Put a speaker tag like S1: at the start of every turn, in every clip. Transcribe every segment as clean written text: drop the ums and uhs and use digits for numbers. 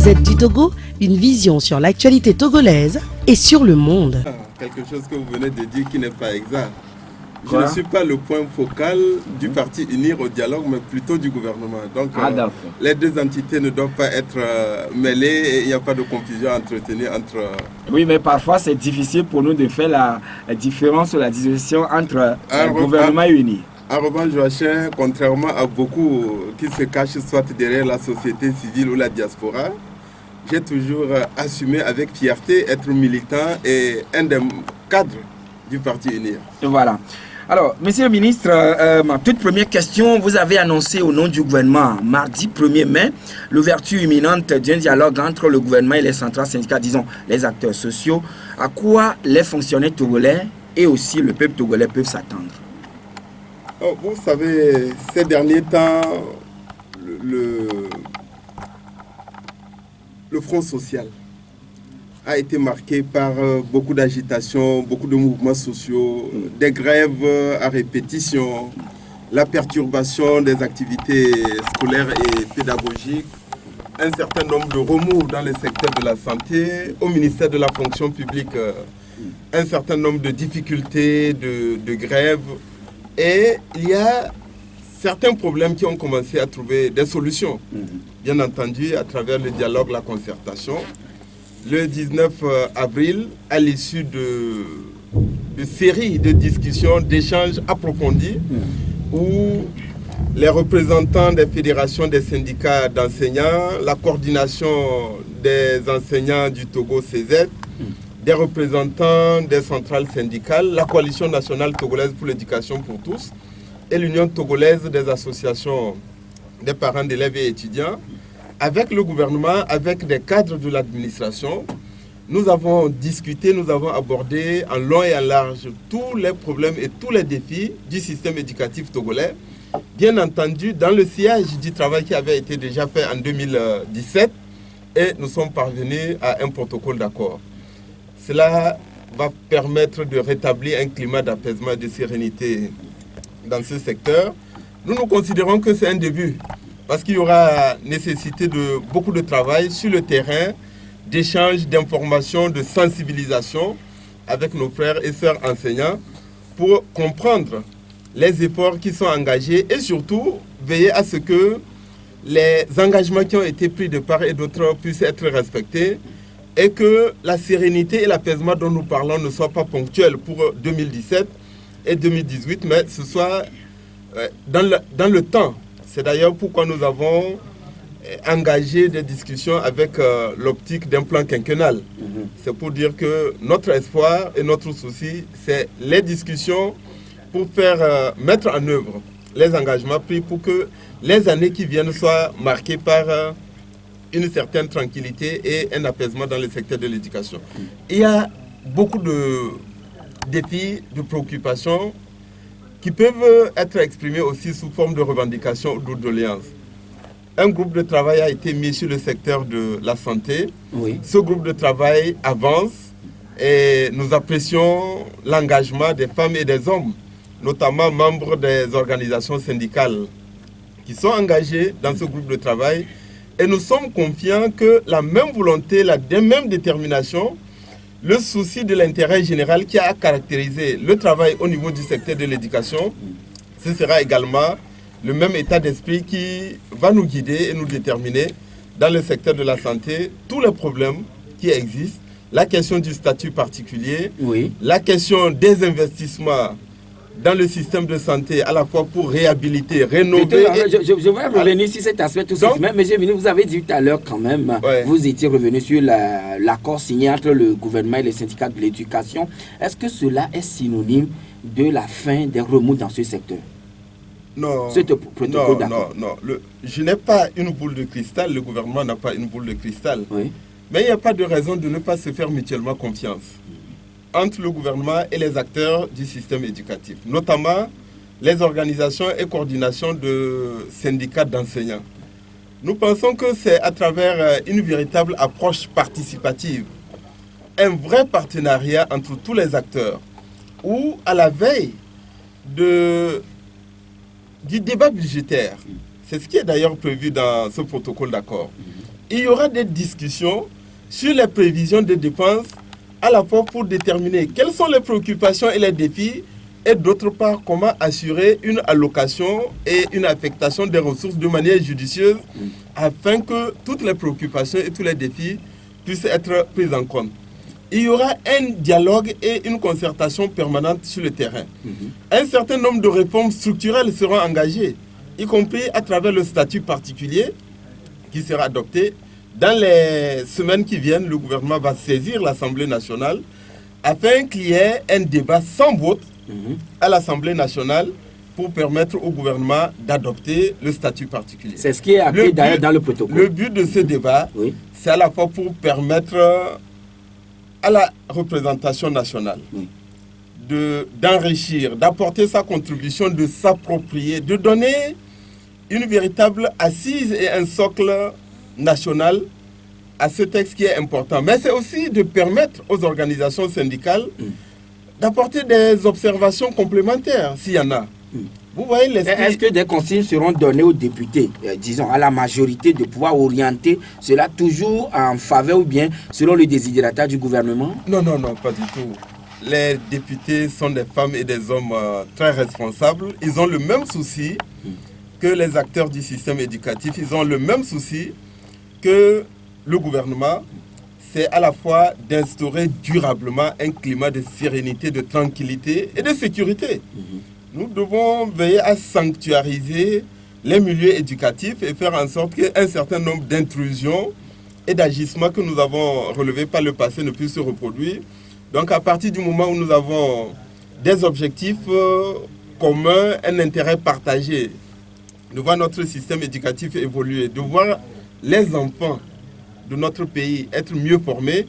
S1: Gazette du Togo, une vision sur l'actualité togolaise et sur le monde.
S2: Quelque chose que vous venez de dire qui n'est pas exact. Je
S3: Quoi?
S2: ne suis pas le point focal du parti Unir au dialogue, mais plutôt du gouvernement. Donc, les deux entités ne doivent pas être mêlées et il n'y a pas de confusion à entretenir entre...
S3: Oui, mais parfois c'est difficile pour nous de faire la différence ou la distinction entre gouvernement et Unir.
S2: En revanche, Joachim, contrairement à beaucoup qui se cachent soit derrière la société civile ou la diaspora, j'ai toujours assumé avec fierté être militant et un des cadres du parti Unir.
S3: Voilà. Alors, monsieur le ministre, ma toute première question, vous avez annoncé au nom du gouvernement, mardi 1er mai, l'ouverture imminente d'un dialogue entre le gouvernement et les centrales syndicales, disons les acteurs sociaux. À quoi les fonctionnaires togolais et aussi le peuple togolais peuvent s'attendre?
S2: Oh, vous savez, ces derniers temps, le front social a été marqué par beaucoup d'agitation, beaucoup de mouvements sociaux, des grèves à répétition, la perturbation des activités scolaires et pédagogiques, un certain nombre de remous dans le secteur de la santé, au ministère de la fonction publique, un certain nombre de difficultés, de grèves. Et il y a certains problèmes qui ont commencé à trouver des solutions, bien entendu, à travers le dialogue, la concertation. Le 19 avril, à l'issue de séries de discussions, d'échanges approfondis, où les représentants des fédérations des syndicats d'enseignants, la coordination des enseignants du Togo CZ, des représentants des centrales syndicales, la coalition nationale togolaise pour l'éducation pour tous et l'union togolaise des associations des parents d'élèves et étudiants, avec le gouvernement, avec des cadres de l'administration, nous avons discuté, nous avons abordé en long et en large tous les problèmes et tous les défis du système éducatif togolais. Bien entendu, dans le sillage du travail qui avait été déjà fait en 2017, et nous sommes parvenus à un protocole d'accord. Cela va permettre de rétablir un climat d'apaisement et de sérénité dans ce secteur. Nous considérons que c'est un début, parce qu'il y aura nécessité de beaucoup de travail sur le terrain, d'échanges, d'informations, de sensibilisation avec nos frères et sœurs enseignants pour comprendre les efforts qui sont engagés et surtout veiller à ce que les engagements qui ont été pris de part et d'autre puissent être respectés et que la sérénité et l'apaisement dont nous parlons ne soient pas ponctuels pour 2017 et 2018, mais ce soit dans le temps. C'est d'ailleurs pourquoi nous avons engagé des discussions avec l'optique d'un plan quinquennal. C'est pour dire que notre espoir et notre souci, c'est les discussions pour faire mettre en œuvre les engagements pris pour que les années qui viennent soient marquées par une certaine tranquillité et un apaisement dans le secteur de l'éducation. Il y a beaucoup de défis, de préoccupations qui peuvent être exprimés aussi sous forme de revendications ou de doléances. Un groupe de travail a été mis sur le secteur de la santé. Oui. Ce groupe de travail avance et nous apprécions l'engagement des femmes et des hommes, notamment membres des organisations syndicales qui sont engagés dans ce groupe de travail. Et nous sommes confiants que la même volonté, la même détermination, le souci de l'intérêt général qui a caractérisé le travail au niveau du secteur de l'éducation, ce sera également le même état d'esprit qui va nous guider et nous déterminer dans le secteur de la santé, tous les problèmes qui existent, la question du statut particulier, oui, la question des investissements dans le système de santé, à la fois pour réhabiliter, rénover...
S4: Je vais revenir sur cet aspect tout de suite. Mais monsieur le ministre, vous avez dit tout à l'heure quand même, vous étiez revenu sur l'accord signé entre le gouvernement et les syndicats de l'éducation. Est-ce que cela est synonyme de la fin des remous dans ce secteur?
S2: Non, je n'ai pas une boule de cristal, le gouvernement n'a pas une boule de cristal. Oui. Mais il n'y a pas de raison de ne pas se faire mutuellement confiance entre le gouvernement et les acteurs du système éducatif, notamment les organisations et coordinations de syndicats d'enseignants. Nous pensons que c'est à travers une véritable approche participative, un vrai partenariat entre tous les acteurs, où à la veille du débat budgétaire, c'est ce qui est d'ailleurs prévu dans ce protocole d'accord, il y aura des discussions sur les prévisions de dépenses, à la fois pour déterminer quelles sont les préoccupations et les défis, et d'autre part, comment assurer une allocation et une affectation des ressources de manière judicieuse afin que toutes les préoccupations et tous les défis puissent être pris en compte. Il y aura un dialogue et une concertation permanente sur le terrain. Un certain nombre de réformes structurelles seront engagées, y compris à travers le statut particulier qui sera adopté. Dans les semaines qui viennent, le gouvernement va saisir l'Assemblée nationale afin qu'il y ait un débat sans vote à l'Assemblée nationale pour permettre au gouvernement d'adopter le statut particulier.
S4: C'est ce qui est appelé d'ailleurs dans le protocole.
S2: Le but de ce débat, c'est à la fois pour permettre à la représentation nationale d'enrichir, d'apporter sa contribution, de s'approprier, de donner une véritable assise et un socle national à ce texte qui est important. Mais c'est aussi de permettre aux organisations syndicales d'apporter des observations complémentaires, s'il y en a. Vous voyez,
S4: est-ce que des consignes seront données aux députés, disons à la majorité, de pouvoir orienter cela toujours en faveur ou bien selon le desiderata du gouvernement?
S2: Non, pas du tout. Les députés sont des femmes et des hommes très responsables. Ils ont le même souci que les acteurs du système éducatif. Ils ont le même souci que le gouvernement. C'est à la fois d'instaurer durablement un climat de sérénité, de tranquillité et de sécurité. Nous devons veiller à sanctuariser les milieux éducatifs et faire en sorte qu'un certain nombre d'intrusions et d'agissements que nous avons relevés par le passé ne puissent se reproduire. Donc à partir du moment où nous avons des objectifs communs, un intérêt partagé, de voir notre système éducatif évoluer, de voir les enfants de notre pays être mieux formés,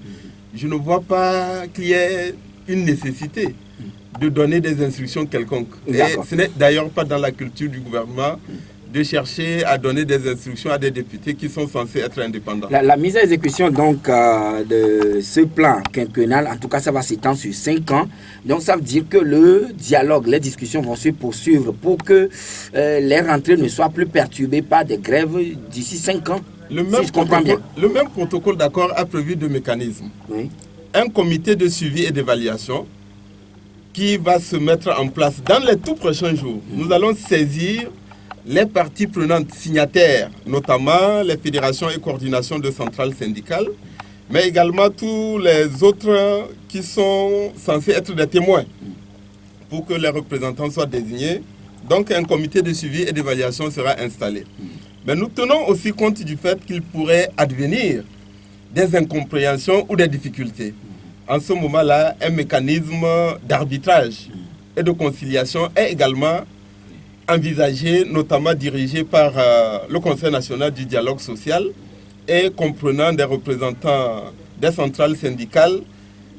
S2: je ne vois pas qu'il y ait une nécessité de donner des instructions quelconques. Et ce n'est d'ailleurs pas dans la culture du gouvernement de chercher à donner des instructions à des députés qui sont censés être indépendants.
S4: La mise à exécution donc de ce plan quinquennal, en tout cas ça va s'étendre sur 5 ans. Donc ça veut dire que le dialogue, les discussions vont se poursuivre pour que les rentrées ne soient plus perturbées par des grèves d'ici 5 ans.
S2: Le même protocole d'accord a prévu deux mécanismes. Un comité de suivi et d'évaluation qui va se mettre en place dans les tout prochains jours. Nous allons saisir les parties prenantes signataires, notamment les fédérations et coordinations de centrales syndicales, mais également tous les autres qui sont censés être des témoins pour que les représentants soient désignés. Donc un comité de suivi et d'évaluation sera installé. Mais nous tenons aussi compte du fait qu'il pourrait advenir des incompréhensions ou des difficultés. En ce moment-là, un mécanisme d'arbitrage et de conciliation est également envisagé, notamment dirigé par le Conseil national du dialogue social et comprenant des représentants des centrales syndicales,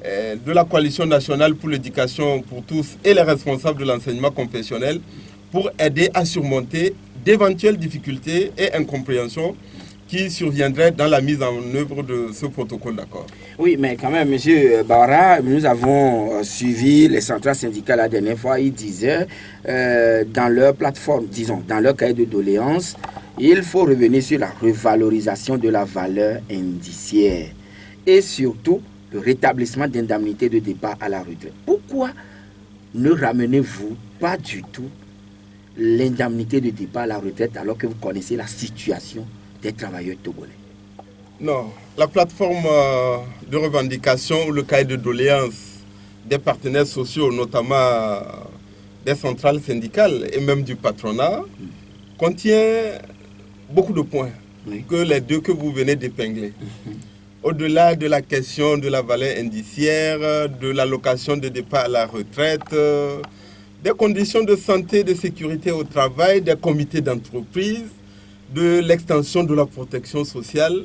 S2: de la coalition nationale pour l'éducation pour tous et les responsables de l'enseignement confessionnel pour aider à surmonter d'éventuelles difficultés et incompréhensions qui surviendraient dans la mise en œuvre de ce protocole d'accord.
S4: Oui, mais quand même, M. Bawara, nous avons suivi les centrales syndicales la dernière fois. Ils disaient, dans leur plateforme, disons, dans leur cahier de doléances, il faut revenir sur la revalorisation de la valeur indiciaire et surtout le rétablissement d'indemnités de départ à la retraite. Pourquoi ne ramenez-vous pas du tout l'indemnité de départ à la retraite alors que vous connaissez la situation des travailleurs togolais?
S2: Non, la plateforme de revendication ou le cahier de doléances des partenaires sociaux, notamment des centrales syndicales et même du patronat, contient beaucoup de points que les deux que vous venez d'épingler. Au-delà de la question de la valeur indiciaire, de l'allocation de départ à la retraite, des conditions de santé et de sécurité au travail, des comités d'entreprise, de l'extension de la protection sociale,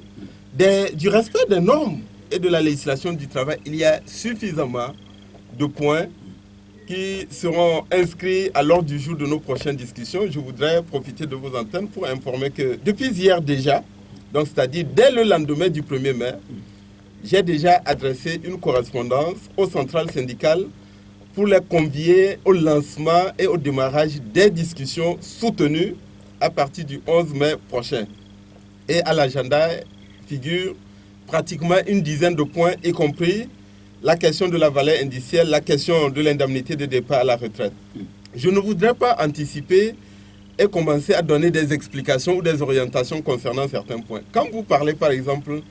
S2: du respect des normes et de la législation du travail, il y a suffisamment de points qui seront inscrits à l'ordre du jour de nos prochaines discussions. Je voudrais profiter de vos antennes pour informer que depuis hier déjà, donc c'est-à-dire dès le lendemain du 1er mai, j'ai déjà adressé une correspondance aux centrales syndicales pour les convier au lancement et au démarrage des discussions soutenues à partir du 11 mai prochain. Et à l'agenda figure pratiquement une dizaine de points, y compris la question de la valeur indiciaire, la question de l'indemnité de départ à la retraite. Je ne voudrais pas anticiper et commencer à donner des explications ou des orientations concernant certains points. Quand vous parlez par exemple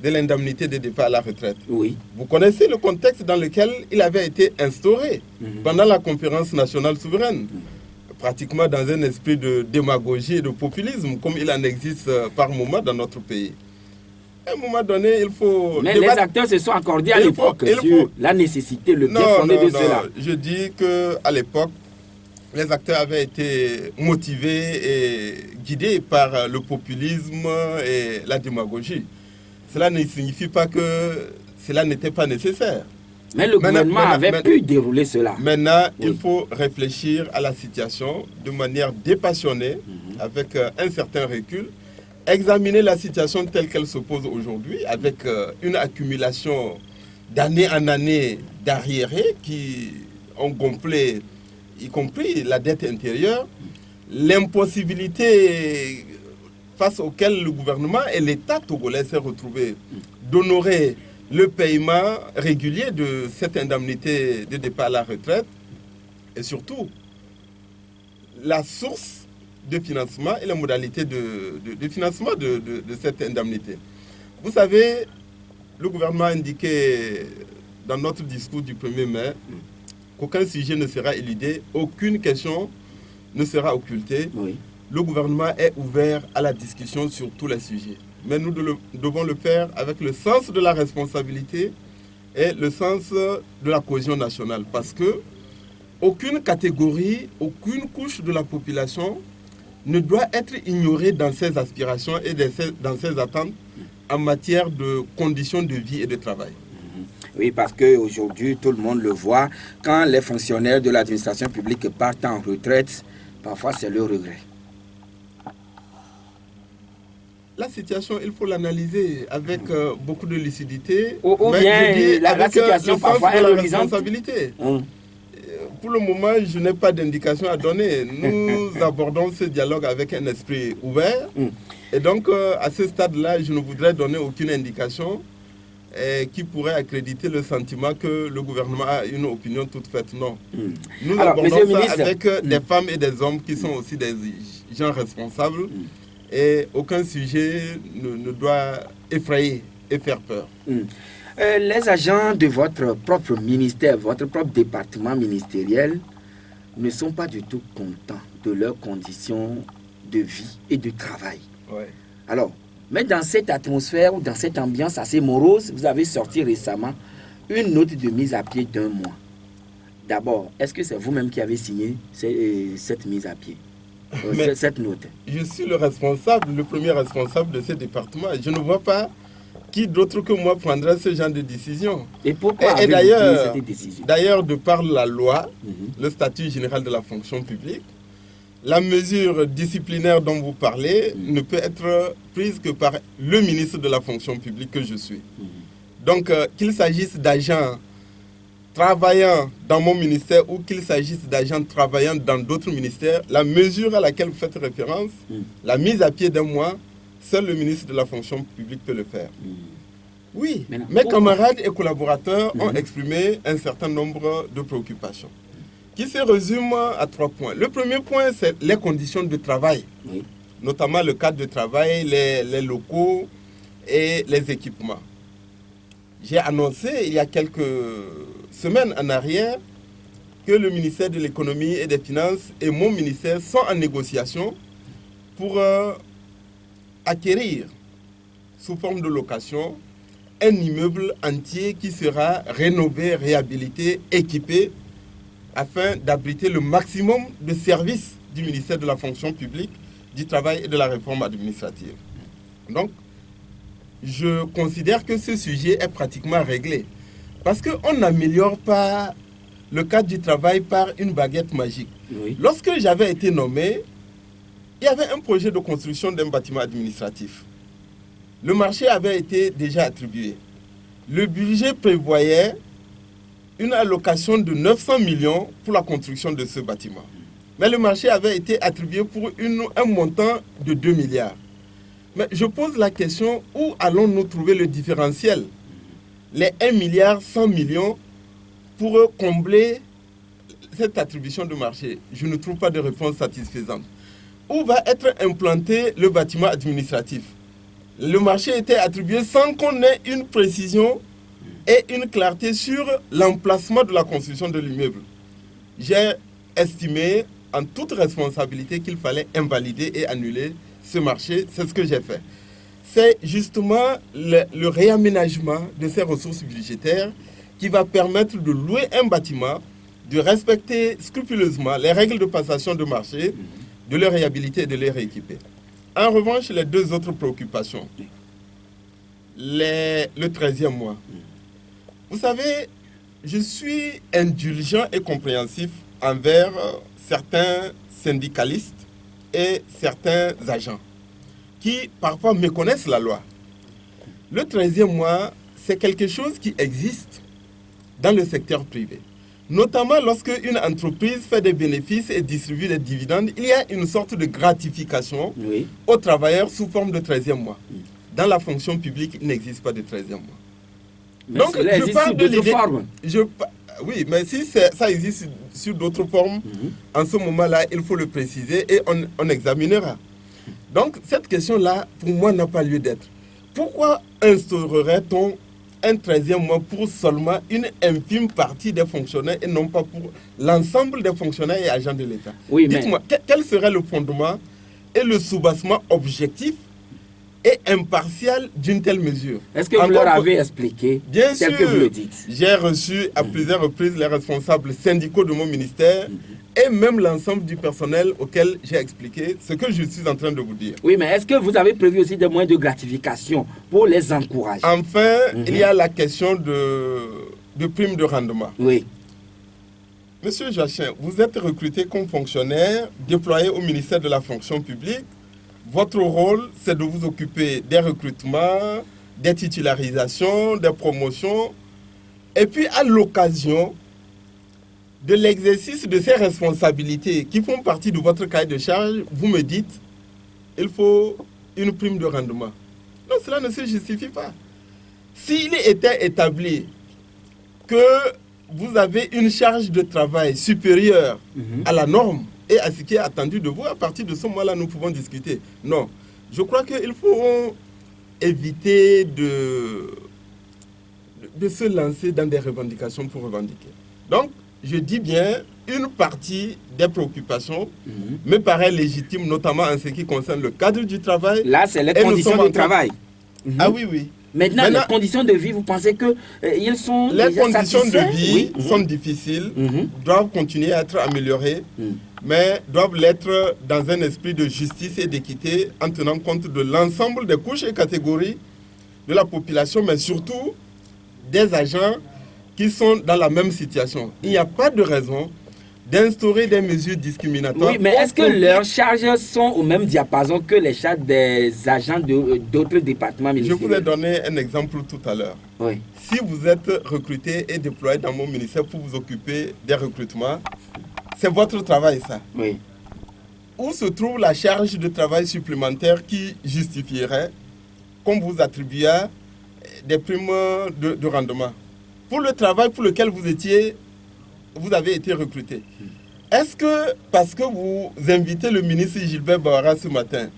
S2: de l'indemnité de départ à la retraite,
S4: oui,
S2: vous connaissez le contexte dans lequel il avait été instauré pendant la conférence nationale souveraine, pratiquement dans un esprit de démagogie et de populisme, comme il en existe par moment dans notre pays. À un moment donné, il faut...
S4: Mais les acteurs se sont accordés à l'époque sur la nécessité, le bien fondé de cela.
S2: Je dis qu'à l'époque, les acteurs avaient été motivés et guidés par le populisme et la démagogie. Cela ne signifie pas que cela n'était pas nécessaire.
S4: Mais le gouvernement avait pu dérouler cela.
S2: Maintenant, il faut réfléchir à la situation de manière dépassionnée, avec un certain recul, examiner la situation telle qu'elle se pose aujourd'hui, avec une accumulation d'année en année d'arriérés qui ont gonflé, y compris la dette intérieure, l'impossibilité face auquel le gouvernement et l'État togolais s'est retrouvé d'honorer le paiement régulier de cette indemnité de départ à la retraite et surtout la source de financement et les modalités de financement de cette indemnité. Vous savez, le gouvernement a indiqué dans notre discours du 1er mai qu'aucun sujet ne sera éludé, aucune question ne sera occultée. Oui. Le gouvernement est ouvert à la discussion sur tous les sujets. Mais nous devons le faire avec le sens de la responsabilité et le sens de la cohésion nationale. Parce que aucune catégorie, aucune couche de la population ne doit être ignorée dans ses aspirations et dans ses attentes en matière de conditions de vie et de travail.
S4: Oui, parce qu'aujourd'hui, tout le monde le voit, quand les fonctionnaires de l'administration publique partent en retraite, parfois c'est le regret.
S2: La situation, il faut l'analyser avec beaucoup de lucidité.
S4: Ou bien la situation parfois est la responsabilité.
S2: Pour le moment, je n'ai pas d'indication à donner. Nous abordons ce dialogue avec un esprit ouvert. Et donc, à ce stade-là, je ne voudrais donner aucune indication qui pourrait accréditer le sentiment que le gouvernement a une opinion toute faite. Non. Nous abordons ça avec des femmes et des hommes qui sont aussi des gens responsables. Et aucun sujet ne doit effrayer et faire peur.
S4: Les agents de votre propre ministère, votre propre département ministériel ne sont pas du tout contents de leurs conditions de vie et de travail.
S2: Ouais.
S4: Alors, mais dans cette atmosphère ou dans cette ambiance assez morose, vous avez sorti récemment une note de mise à pied d'1 mois. D'abord, est-ce que c'est vous-même qui avez signé cette mise à pied, cette note?
S2: Je suis le premier responsable de ce département. Je ne vois pas qui d'autre que moi prendra ce genre de décision.
S4: Et pourquoi avez-vous pris cette décision?
S2: D'ailleurs, de par la loi, le statut général de la fonction publique, la mesure disciplinaire dont vous parlez ne peut être prise que par le ministre de la fonction publique que je suis. Donc, qu'il s'agisse d'agents travaillant dans mon ministère ou qu'il s'agisse d'agents travaillant dans d'autres ministères, la mesure à laquelle vous faites référence, la mise à pied d'1 mois, seul le ministre de la fonction publique peut le faire. Oui, mes camarades et collaborateurs ont exprimé un certain nombre de préoccupations qui se résument à 3 points. Le premier point, c'est les conditions de travail, notamment le cadre de travail, les locaux et les équipements. J'ai annoncé il y a quelques semaines en arrière que le ministère de l'économie et des finances et mon ministère sont en négociation pour acquérir sous forme de location un immeuble entier qui sera rénové, réhabilité, équipé afin d'abriter le maximum de services du ministère de la fonction publique, du travail et de la réforme administrative. Donc, je considère que ce sujet est pratiquement réglé. Parce qu'on n'améliore pas le cadre du travail par une baguette magique. Oui. Lorsque j'avais été nommé, il y avait un projet de construction d'un bâtiment administratif. Le marché avait été déjà attribué. Le budget prévoyait une allocation de 900 millions pour la construction de ce bâtiment. Mais le marché avait été attribué pour un montant de 2 milliards. Mais je pose la question, où allons-nous trouver le différentiel? Les 1 milliard 100 millions pour combler cette attribution de marché. Je ne trouve pas de réponse satisfaisante. Où va être implanté le bâtiment administratif? Le marché a été attribué sans qu'on ait une précision et une clarté sur l'emplacement de la construction de l'immeuble. J'ai estimé en toute responsabilité qu'il fallait invalider et annuler ce marché. C'est ce que j'ai fait. C'est justement le réaménagement de ces ressources budgétaires qui va permettre de louer un bâtiment, de respecter scrupuleusement les règles de passation de marché, de le réhabiliter et de le rééquiper. En revanche, les deux autres préoccupations, le 13e mois. Vous savez, je suis indulgent et compréhensif envers certains syndicalistes et certains agents qui parfois méconnaissent la loi. Le 13e mois, c'est quelque chose qui existe dans le secteur privé. Notamment lorsque une entreprise fait des bénéfices et distribue des dividendes, il y a une sorte de gratification aux travailleurs sous forme de 13e mois. Dans la fonction publique, il n'existe pas de 13e mois.
S4: Mais donc, je parle de l'idée.
S2: Oui, mais si ça existe sur d'autres formes, en ce moment-là, il faut le préciser et on examinera. Donc, cette question-là, pour moi, n'a pas lieu d'être. Pourquoi instaurerait-on un 13e mois pour seulement une infime partie des fonctionnaires et non pas pour l'ensemble des fonctionnaires et agents de l'État?
S4: Oui,
S2: dites-moi, quel serait le fondement et le soubassement objectif et impartial d'une telle mesure?
S4: Est-ce que vous leur avez expliqué
S2: bien sûr,
S4: que vous le dites?
S2: J'ai reçu à plusieurs reprises les responsables syndicaux de mon ministère et même l'ensemble du personnel auquel j'ai expliqué ce que je suis en train de vous dire.
S4: Oui, mais est-ce que vous avez prévu aussi des moyens de gratification pour les encourager?
S2: Enfin, il y a la question de prime de rendement.
S4: Oui.
S2: Monsieur Joachim, vous êtes recruté comme fonctionnaire, déployé au ministère de la fonction publique. Votre rôle, c'est de vous occuper des recrutements, des titularisations, des promotions. Et puis, à l'occasion de l'exercice de ces responsabilités qui font partie de votre cahier de charge, vous me dites, il faut une prime de rendement. Non, cela ne se justifie pas. S'il était établi que vous avez une charge de travail supérieure à la norme et à ce qui est attendu de vous, à partir de ce moment-là, nous pouvons discuter. Non, je crois qu'il faut éviter de se lancer dans des revendications pour revendiquer. Donc, je dis bien, une partie des préoccupations me paraît légitime, notamment en ce qui concerne le cadre du travail.
S4: Là, c'est les conditions de travail.
S2: Ah oui, oui.
S4: Maintenant, les conditions de vie, vous pensez que ils sont
S2: les
S4: déjà
S2: conditions
S4: satisfaits?
S2: de vie sont difficiles, doivent continuer à être améliorées, mais doivent l'être dans un esprit de justice et d'équité en tenant compte de l'ensemble des couches et catégories de la population, mais surtout des agents qui sont dans la même situation. Il n'y a pas de raison d'instaurer des mesures discriminatoires.
S4: Oui, mais est-ce que leurs charges sont au même diapason que les charges des agents d'autres départements ministériels?
S2: Je vous ai donné un exemple tout à l'heure.
S4: Oui.
S2: Si vous êtes recruté et déployé dans mon ministère pour vous occuper des recrutements, c'est votre travail, ça.
S4: Oui.
S2: Où se trouve la charge de travail supplémentaire qui justifierait qu'on vous attribue des primes de rendement pour le travail pour lequel vous avez été recruté? Est-ce que, parce que vous invitez le ministre Gilbert Bahara ce matin,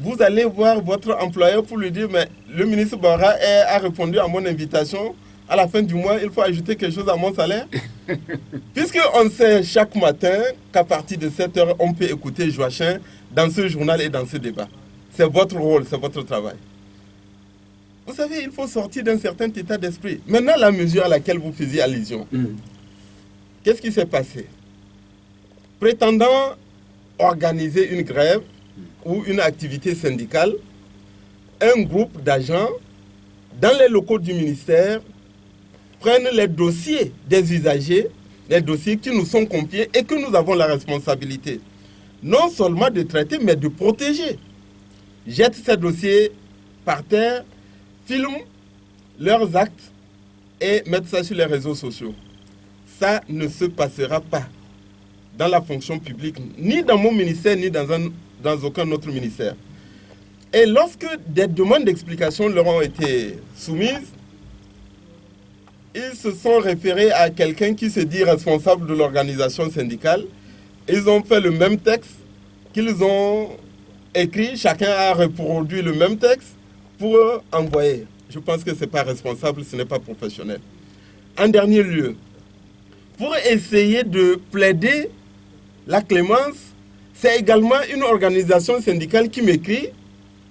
S2: vous allez voir votre employeur pour lui dire, mais le ministre Bahara a répondu à mon invitation, à la fin du mois, il faut ajouter quelque chose à mon salaire? Puisqu'on sait chaque matin qu'à partir de 7 heures, on peut écouter Joachim dans ce journal et dans ce débat. C'est votre rôle, c'est votre travail. Vous savez, il faut sortir d'un certain état d'esprit. Maintenant, la mesure à laquelle vous faisiez allusion, qu'est-ce qui s'est passé? Prétendant organiser une grève ou une activité syndicale, un groupe d'agents dans les locaux du ministère prennent les dossiers des usagers, les dossiers qui nous sont confiés et que nous avons la responsabilité non seulement de traiter, mais de protéger. Jettent ces dossiers par terre, filment leurs actes et mettent ça sur les réseaux sociaux. Ça ne se passera pas dans la fonction publique, ni dans mon ministère, ni dans aucun autre ministère. Et lorsque des demandes d'explication leur ont été soumises, ils se sont référés à quelqu'un qui se dit responsable de l'organisation syndicale. Ils ont fait le même texte qu'ils ont écrit. Chacun a reproduit le même texte pour envoyer. Je pense que ce n'est pas responsable, ce n'est pas professionnel. En dernier lieu, pour essayer de plaider la clémence, c'est également une organisation syndicale qui m'écrit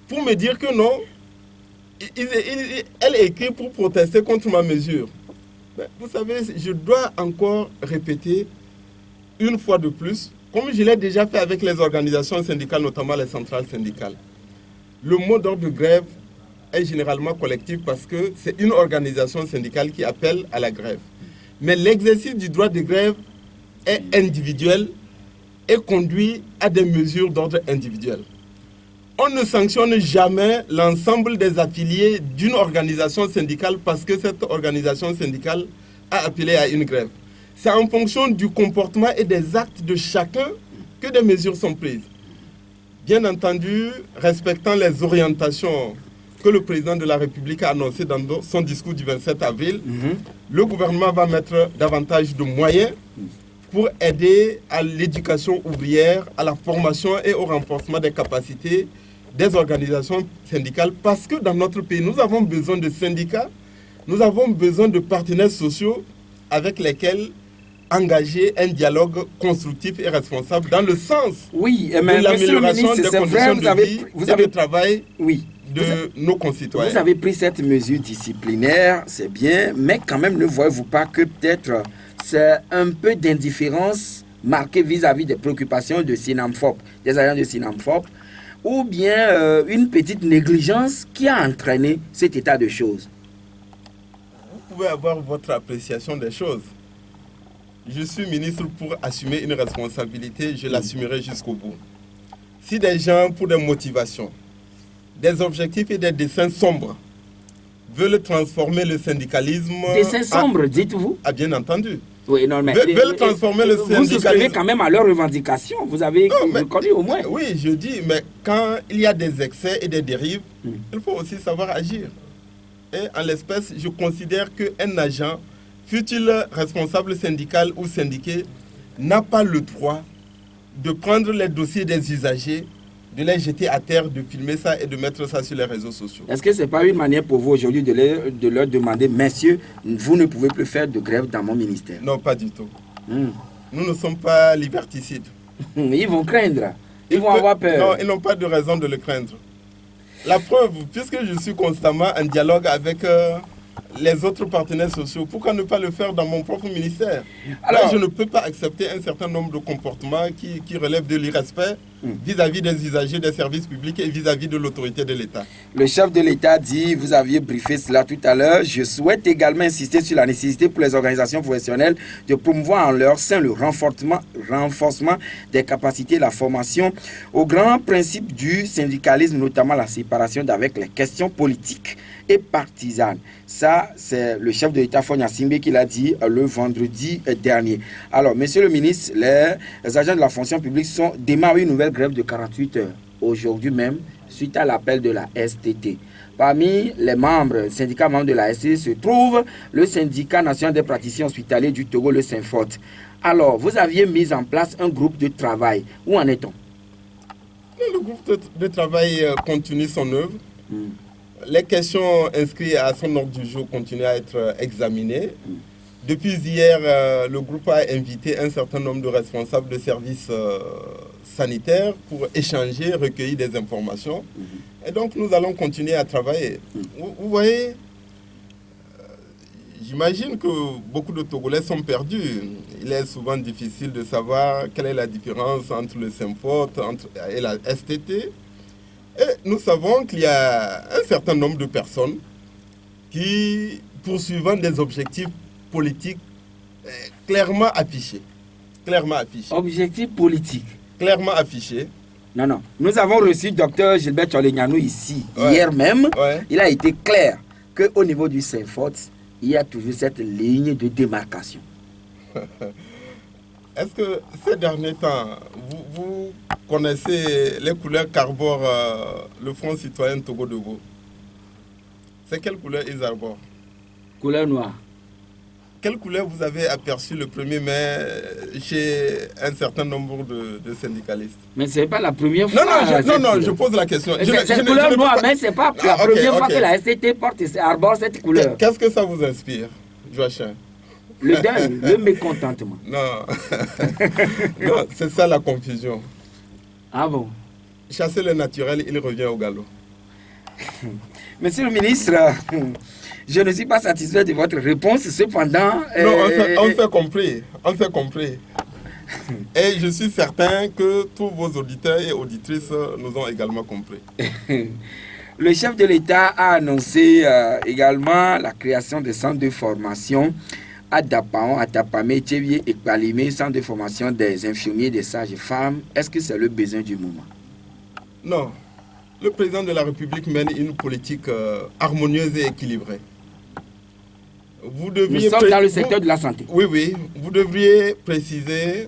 S2: pour me dire que non, elle écrit pour protester contre ma mesure. Mais vous savez, je dois encore répéter une fois de plus, comme je l'ai déjà fait avec les organisations syndicales, notamment les centrales syndicales. Le mot d'ordre de grève est généralement collectif parce que c'est une organisation syndicale qui appelle à la grève. Mais l'exercice du droit de grève est individuel et conduit à des mesures d'ordre individuel. On ne sanctionne jamais l'ensemble des affiliés d'une organisation syndicale parce que cette organisation syndicale a appelé à une grève. C'est en fonction du comportement et des actes de chacun que des mesures sont prises. Bien entendu, respectant les orientations que le président de la République a annoncées dans son discours du 27 avril, le gouvernement va mettre davantage de moyens pour aider à l'éducation ouvrière, à la formation et au renforcement des capacités des organisations syndicales, parce que dans notre pays, nous avons besoin de syndicats, nous avons besoin de partenaires sociaux avec lesquels engager un dialogue constructif et responsable dans le sens de l'amélioration des conditions de vie et de travail de nos concitoyens.
S4: Vous avez pris cette mesure disciplinaire, c'est bien, mais quand même ne voyez-vous pas que peut-être c'est un peu d'indifférence marquée vis-à-vis des préoccupations de Sinamfop, des agents de Sinamfop, ou bien une petite négligence qui a entraîné cet état de choses?
S2: Vous pouvez avoir votre appréciation des choses. Je suis ministre pour assumer une responsabilité, je l'assumerai jusqu'au bout. Si des gens, pour des motivations, des objectifs et des desseins sombres, veulent transformer le syndicalisme...
S4: Desseins sombres, dites-vous?
S2: Ah, bien entendu.
S4: Oui, non, mais
S2: veulent transformer le syndicalisme... Vous
S4: souscrivez quand même à leurs revendications, vous avez reconnu au moins.
S2: Oui, je dis, mais quand il y a des excès et des dérives, il faut aussi savoir agir. Et en l'espèce, je considère qu'un agent, fût-il responsable syndical ou syndiqué, n'a pas le droit de prendre les dossiers des usagers, de les jeter à terre, de filmer ça et de mettre ça sur les réseaux sociaux.
S4: Est-ce que ce n'est pas une manière pour vous aujourd'hui de leur demander, messieurs, vous ne pouvez plus faire de grève dans mon ministère?
S2: Non, pas du tout. Nous ne sommes pas liberticides.
S4: Ils vont craindre. Ils vont avoir peur.
S2: Non, ils n'ont pas de raison de le craindre. La preuve, puisque je suis constamment en dialogue avec les autres partenaires sociaux, pourquoi ne pas le faire dans mon propre ministère? Alors, là, je ne peux pas accepter un certain nombre de comportements qui relèvent de l'irrespect vis-à-vis des usagers des services publics et vis-à-vis de l'autorité de l'État.
S4: Le chef de l'État dit, vous aviez briefé cela tout à l'heure, je souhaite également insister sur la nécessité pour les organisations professionnelles de promouvoir en leur sein le renforcement des capacités et la formation aux grands principes du syndicalisme, notamment la séparation d'avec les questions politiques et partisanes. Ça, c'est le chef de l'État, Fonia Simbe, qui l'a dit le vendredi dernier. Alors, monsieur le ministre, les agents de la fonction publique démarrent une nouvelle grève de 48 heures, aujourd'hui même, suite à l'appel de la STT. Parmi les syndicats membres de la STT se trouve le syndicat national des praticiens hospitaliers du Togo, le Synfort. Alors, vous aviez mis en place un groupe de travail. Où en est-on?
S2: Le groupe de travail continue son œuvre. Les questions inscrites à son ordre du jour continuent à être examinées. Depuis hier, le groupe a invité un certain nombre de responsables de services sanitaires pour échanger, recueillir des informations. Et donc, nous allons continuer à travailler. Vous voyez, j'imagine que beaucoup de Togolais sont perdus. Il est souvent difficile de savoir quelle est la différence entre le Synfort et la STT. Et nous savons qu'il y a un certain nombre de personnes qui, poursuivant des objectifs politiques clairement affichés.
S4: Objectifs politiques?
S2: Clairement affichés.
S4: Non. Nous avons reçu Dr Gilbert Tcholegnanou ici, hier même. Il a été clair qu'au niveau du Synfort, il y a toujours cette ligne de démarcation.
S2: Est-ce que ces derniers temps, vous connaissez les couleurs qu'arbore le Front citoyen Togo Debout? C'est quelle couleur ils arborent?
S4: Couleur noire.
S2: Quelle couleur vous avez aperçu le 1er mai chez un certain nombre de syndicalistes?
S4: Mais ce n'est pas la première fois.
S2: Non, je pose la question.
S4: C'est couleur noire, mais ce n'est pas la première fois que la STT porte et arbore cette couleur.
S2: Qu'est-ce que ça vous inspire, Joachim?
S4: Le deuil, le mécontentement.
S2: Non, non, c'est ça la confusion.
S4: Ah bon?
S2: Chasser le naturel, il revient au galop.
S3: Monsieur le ministre, je ne suis pas satisfait de votre réponse, cependant...
S2: Non, on fait compris. Et je suis certain que tous vos auditeurs et auditrices nous ont également compris.
S3: Le chef de l'État a annoncé également la création de centres de formation à Dapaon, à Tapamé, Tchévié et Palimé, centre de formation des infirmiers, des sages-femmes. Est-ce que c'est le besoin du moment?
S2: Non. Le président de la République mène une politique harmonieuse et équilibrée.
S4: Nous sommes dans le secteur de la santé.
S2: Oui. Vous devriez préciser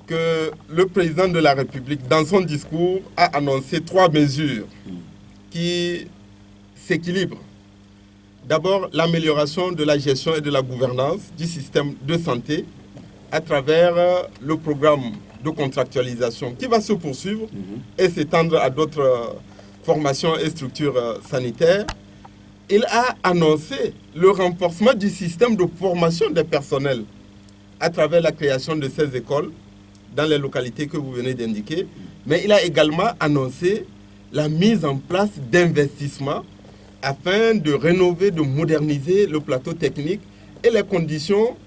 S2: que le président de la République, dans son discours, a annoncé 3 mesures qui s'équilibrent. D'abord, l'amélioration de la gestion et de la gouvernance du système de santé à travers le programme de contractualisation qui va se poursuivre et s'étendre à d'autres formations et structures sanitaires. Il a annoncé le renforcement du système de formation des personnels à travers la création de 16 écoles dans les localités que vous venez d'indiquer. Mais il a également annoncé la mise en place d'investissements afin de rénover, de moderniser le plateau technique et les conditions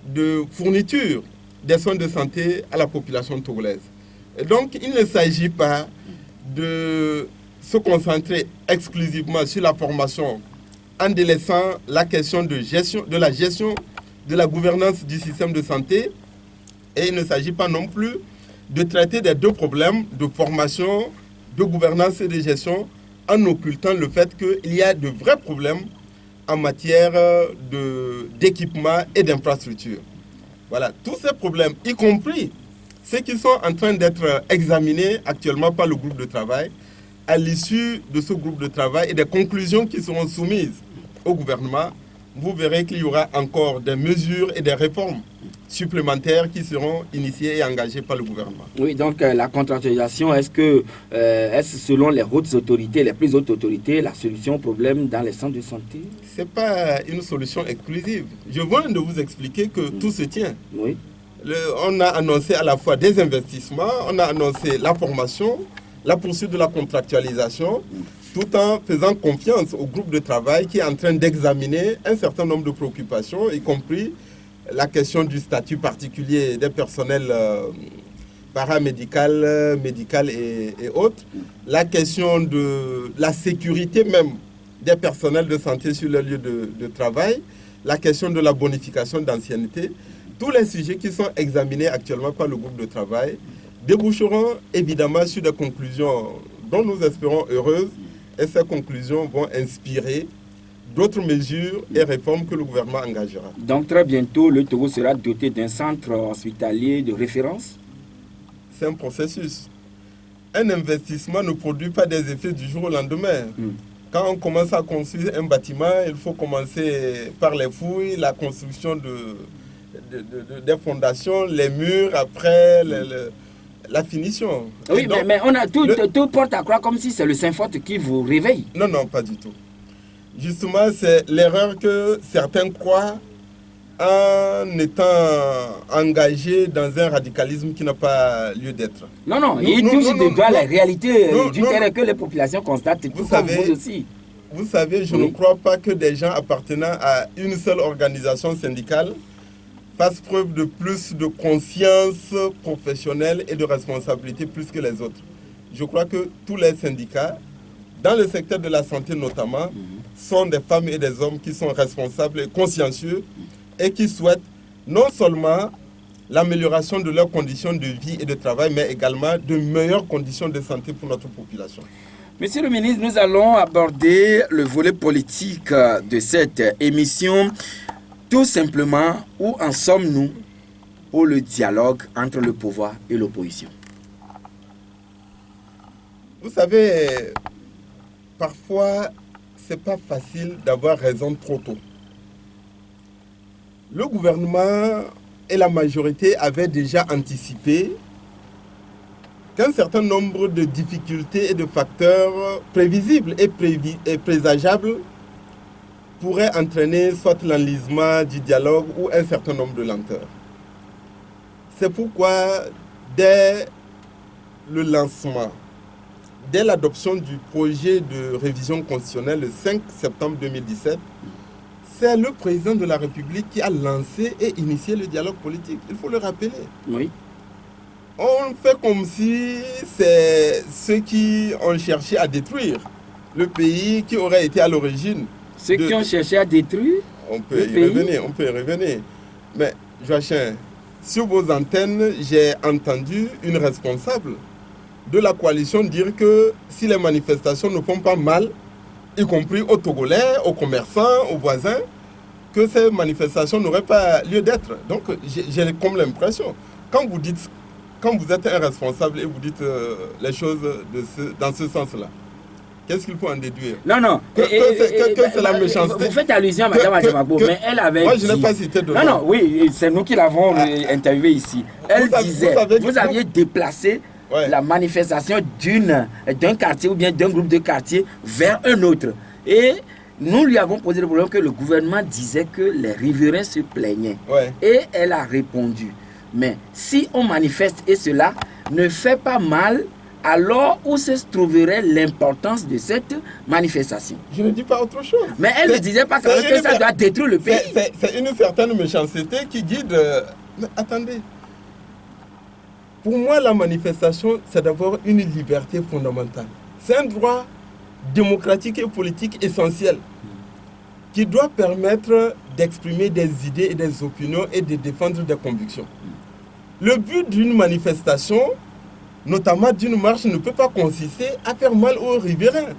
S2: de fourniture des soins de santé à la population togolaise. Et donc, il ne s'agit pas de se concentrer exclusivement sur la formation en délaissant la question de la gestion de la gouvernance du système de santé. Et il ne s'agit pas non plus de traiter des 2 problèmes de formation, de gouvernance et de gestion en occultant le fait qu'il y a de vrais problèmes en matière d'équipement et d'infrastructure. Voilà, tous ces problèmes, y compris ceux qui sont en train d'être examinés actuellement par le groupe de travail, à l'issue de ce groupe de travail et des conclusions qui seront soumises au gouvernement, vous verrez qu'il y aura encore des mesures et des réformes supplémentaires qui seront initiées et engagées par le gouvernement.
S4: Oui, donc la contractualisation, est-ce selon les hautes autorités, les plus hautes autorités, la solution au problème dans les centres de santé?
S2: Ce n'est pas une solution exclusive. Je viens de vous expliquer que tout se tient.
S4: Oui.
S2: On a annoncé à la fois des investissements, on a annoncé la formation, la poursuite de la contractualisation, tout en faisant confiance au groupe de travail qui est en train d'examiner un certain nombre de préoccupations, y compris la question du statut particulier des personnels paramédical, médical et autres, la question de la sécurité même des personnels de santé sur le lieu de travail, la question de la bonification d'ancienneté, tous les sujets qui sont examinés actuellement par le groupe de travail déboucheront évidemment sur des conclusions dont nous espérons heureuses, et ces conclusions vont inspirer d'autres mesures et réformes que le gouvernement engagera.
S4: Donc très bientôt, le Togo sera doté d'un centre hospitalier de référence?
S2: C'est un processus. Un investissement ne produit pas des effets du jour au lendemain. Quand on commence à construire un bâtiment, il faut commencer par les fouilles, la construction des fondations, les murs, après la finition.
S4: Oui, donc, mais on a tout porte à croire comme si c'est le Saint-Forte qui vous réveille.
S2: Non, pas du tout. Justement, c'est l'erreur que certains croient en étant engagés dans un radicalisme qui n'a pas lieu d'être.
S4: Non, il touche de doigt la réalité du terrain que les populations constatent, tout comme vous aussi.
S2: Vous savez, je ne crois pas que des gens appartenant à une seule organisation syndicale fassent preuve de plus de conscience professionnelle et de responsabilité plus que les autres. Je crois que tous les syndicats, dans le secteur de la santé notamment, sont des femmes et des hommes qui sont responsables et consciencieux et qui souhaitent non seulement l'amélioration de leurs conditions de vie et de travail, mais également de meilleures conditions de santé pour notre population.
S3: Monsieur le ministre, nous allons aborder le volet politique de cette émission. Tout simplement, où en sommes-nous pour le dialogue entre le pouvoir et l'opposition?
S2: Vous savez, parfois, c'est pas facile d'avoir raison trop tôt. Le gouvernement et la majorité avaient déjà anticipé qu'un certain nombre de difficultés et de facteurs prévisibles et présageables pourraient entraîner soit l'enlisement du dialogue ou un certain nombre de lenteurs. C'est pourquoi, dès le lancement, dès l'adoption du projet de révision constitutionnelle le 5 septembre 2017, c'est le président de la République qui a lancé et initié le dialogue politique. Il faut le rappeler.
S4: Oui.
S2: On fait comme si c'est ceux qui ont cherché à détruire le pays qui aurait été à l'origine.
S4: Ceux qui ont cherché à détruire
S2: on peut y revenir. Mais Joachim, sur vos antennes, j'ai entendu une responsable de la coalition dire que si les manifestations ne font pas mal, y compris aux Togolais, aux commerçants, aux voisins, que ces manifestations n'auraient pas lieu d'être. Donc j'ai comme l'impression, quand vous êtes un responsable et vous dites les choses dans ce sens-là, qu'est-ce qu'il faut en déduire?
S4: Non.
S2: Que c'est la méchanceté.
S4: Vous faites allusion à Mme Adjamabo, mais elle avait
S2: moi,
S4: dit...
S2: je n'ai pas cité de
S4: Non, oui, c'est nous qui l'avons interviewé ici. Elle disait, vous aviez déplacé la manifestation d'un quartier ou bien d'un groupe de quartiers vers un autre. Et nous lui avons posé le problème que le gouvernement disait que les riverains se plaignaient. Et elle a répondu, mais si on manifeste et cela ne fait pas mal, alors où se trouverait l'importance de cette manifestation?
S2: Je ne dis pas autre chose.
S4: Mais elle ne disait pas que ça doit détruire le pays.
S2: C'est une certaine méchanceté qui guide... Mais attendez. Pour moi, la manifestation, c'est d'abord une liberté fondamentale. C'est un droit démocratique et politique essentiel qui doit permettre d'exprimer des idées et des opinions et de défendre des convictions. Le but d'une manifestation, notamment d'une marche, ne peut pas consister à faire mal aux riverains,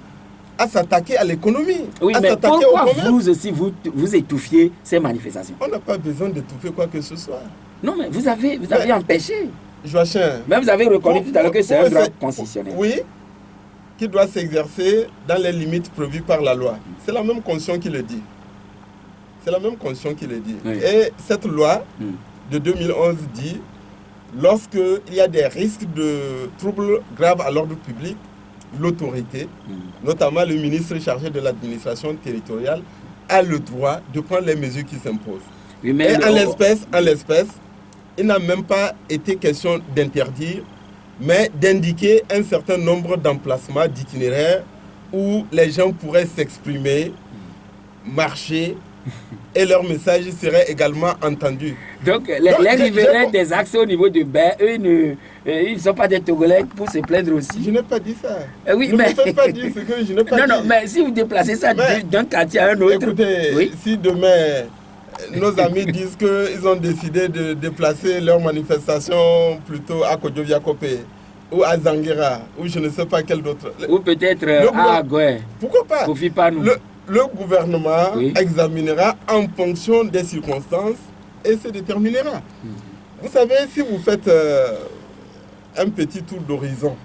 S2: à s'attaquer à l'économie,
S4: à s'attaquer au commerce. Vous aussi, vous étouffiez ces manifestations?
S2: On n'a pas besoin d'étouffer quoi que ce soit.
S4: Non, mais vous avez empêché.
S2: Joachim,
S4: mais vous avez reconnu tout à l'heure que c'est un droit constitutionnel.
S2: Oui, qui doit s'exercer dans les limites prévues par la loi. C'est la même Constitution qui le dit. Oui. Et cette loi de 2011 dit, lorsqu'il y a des risques de troubles graves à l'ordre public, l'autorité, notamment le ministre chargé de l'administration territoriale, a le droit de prendre les mesures qui s'imposent. Oui, et en l'espèce, il n'a même pas été question d'interdire, mais d'indiquer un certain nombre d'emplacements, d'itinéraires où les gens pourraient s'exprimer, marcher, et leur message serait également entendu.
S4: Donc les riverains des accès au niveau de bain, eux, ils ne sont pas des Togolais pour se plaindre aussi.
S2: Je n'ai pas dit ça.
S4: Oui,
S2: ne me faites pas dire ce que je n'ai pas dit.
S4: Non, mais si vous déplacez ça d'un quartier à un autre...
S2: Écoutez, si demain... nos amis disent qu'ils ont décidé de déplacer leur manifestation plutôt à Kodjo-Viakope ou à Zanguera ou je ne sais pas quel d'autre.
S4: Ou peut-être à Agoué.
S2: Pourquoi pas? Le gouvernement
S4: oui.
S2: examinera en fonction des circonstances et se déterminera. Vous savez, si vous faites un petit tour d'horizon,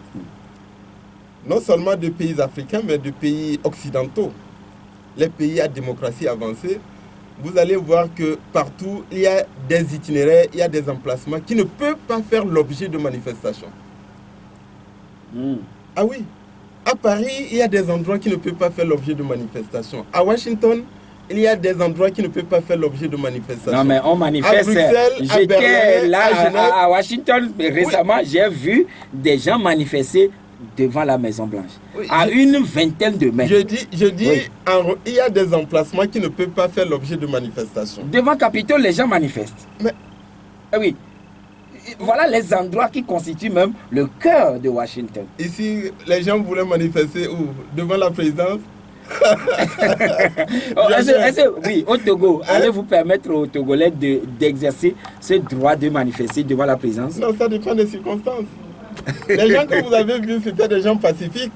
S2: non seulement de pays africains, mais de pays occidentaux, les pays à démocratie avancée, vous allez voir que partout, il y a des itinéraires, il y a des emplacements qui ne peuvent pas faire l'objet de manifestations. Ah oui, à Paris, il y a des endroits qui ne peuvent pas faire l'objet de manifestations. À Washington, il y a des endroits qui ne peuvent pas faire l'objet de manifestations.
S4: Non, mais on manifeste.
S2: À Bruxelles,
S4: j'étais là à Washington, mais récemment, j'ai vu des gens manifester devant la Maison Blanche, à une vingtaine de mètres.
S2: Je dis il y a des emplacements qui ne peuvent pas faire l'objet de manifestations.
S4: Devant Capitole, les gens manifestent.
S2: Mais
S4: oui. Voilà les endroits qui constituent même le cœur de Washington.
S2: Ici, les gens voulaient manifester où? Devant la présidence?
S4: Oui, au Togo, allez-vous permettre aux Togolais d'exercer ce droit de manifester devant la présidence?
S2: Non, ça dépend des circonstances. Les gens que vous avez vus, c'était des gens pacifiques.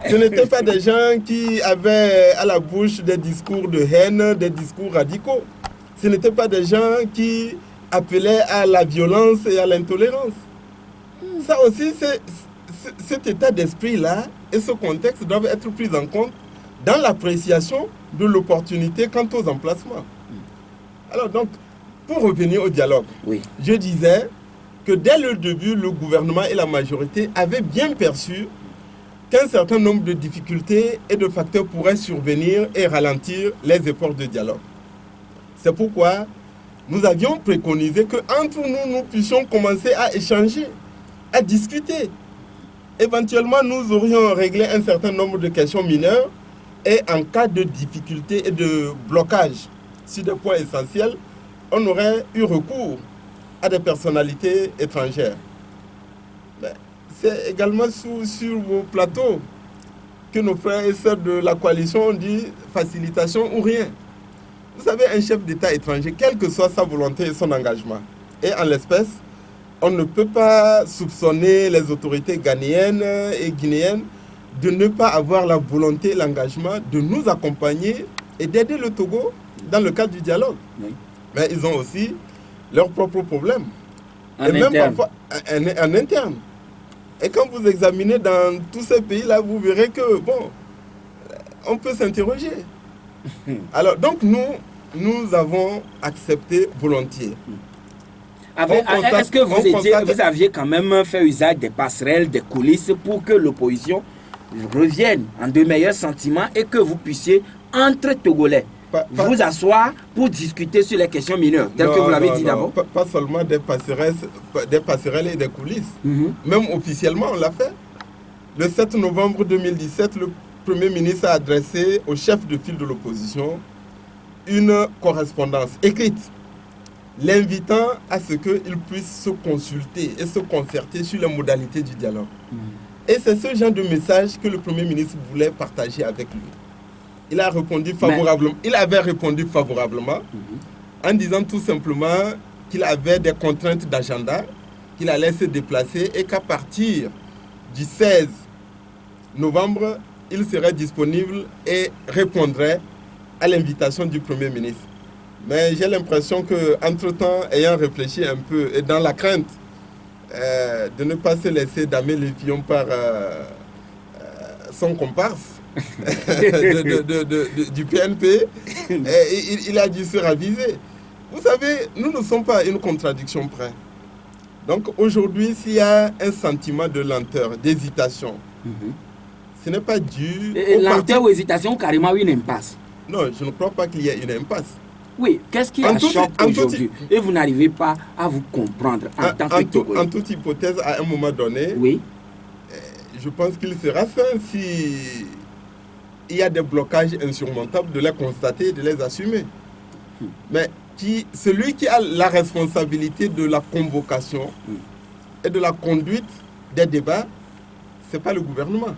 S2: Ce n'étaient pas des gens qui avaient à la bouche des discours de haine, des discours radicaux. Ce n'étaient pas des gens qui appelait à la violence et à l'intolérance. Ça aussi, cet état d'esprit-là et ce contexte doivent être pris en compte dans l'appréciation de l'opportunité quant aux emplacements. Alors donc, pour revenir au dialogue, je disais que dès le début, le gouvernement et la majorité avaient bien perçu qu'un certain nombre de difficultés et de facteurs pourraient survenir et ralentir les efforts de dialogue. C'est pourquoi nous avions préconisé qu'entre nous, nous puissions commencer à échanger, à discuter. Éventuellement, nous aurions réglé un certain nombre de questions mineures et en cas de difficulté et de blocage sur des points essentiels, on aurait eu recours à des personnalités étrangères. Mais c'est également sur vos plateaux que nos frères et sœurs de la coalition ont dit facilitation ou rien. Vous savez, un chef d'État étranger, quelle que soit sa volonté et son engagement, et en l'espèce, on ne peut pas soupçonner les autorités ghanéennes et guinéennes de ne pas avoir la volonté et l'engagement de nous accompagner et d'aider le Togo dans le cadre du dialogue. Oui. Mais ils ont aussi leurs propres problèmes. Et même parfois en interne. Et quand vous examinez dans tous ces pays-là, vous verrez que, bon, on peut s'interroger. Alors, donc, nous avons accepté volontiers.
S4: Est-ce que vous aviez quand même fait usage des passerelles, des coulisses pour que l'opposition revienne en de meilleurs sentiments et que vous puissiez, entre Togolais, vous asseoir pour discuter sur les questions mineures, telles que vous l'avez dit d'abord?
S2: Pas seulement des passerelles et des coulisses. Même officiellement, on l'a fait. Le 7 novembre 2017, le Premier ministre a adressé au chef de file de l'opposition une correspondance écrite, l'invitant à ce qu'il puisse se consulter et se concerter sur les modalités du dialogue. Et c'est ce genre de message que le Premier ministre voulait partager avec lui. Il a répondu favorablement. Il avait répondu favorablement en disant tout simplement qu'il avait des contraintes d'agenda, qu'il allait se déplacer et qu'à partir du 16 novembre, il serait disponible et répondrait à l'invitation du Premier ministre. Mais j'ai l'impression qu'entre-temps, ayant réfléchi un peu et dans la crainte de ne pas se laisser damer les pions par son comparse du PNP, il a dû se raviser. Vous savez, nous ne sommes pas à une contradiction près. Donc aujourd'hui, s'il y a un sentiment de lenteur, d'hésitation, ce n'est pas dû...
S4: lenteur ou hésitation, carrément une impasse.
S2: Non, je ne crois pas qu'il y ait une impasse.
S4: Oui, qu'est-ce qui choque aujourd'hui? Et vous n'arrivez pas à vous comprendre en tant que Togolais.
S2: En toute hypothèse, à un moment donné, je pense qu'il sera sain si il y a des blocages insurmontables de les constater et de les assumer. Mais celui qui a la responsabilité de la convocation et de la conduite des débats, ce n'est pas le gouvernement.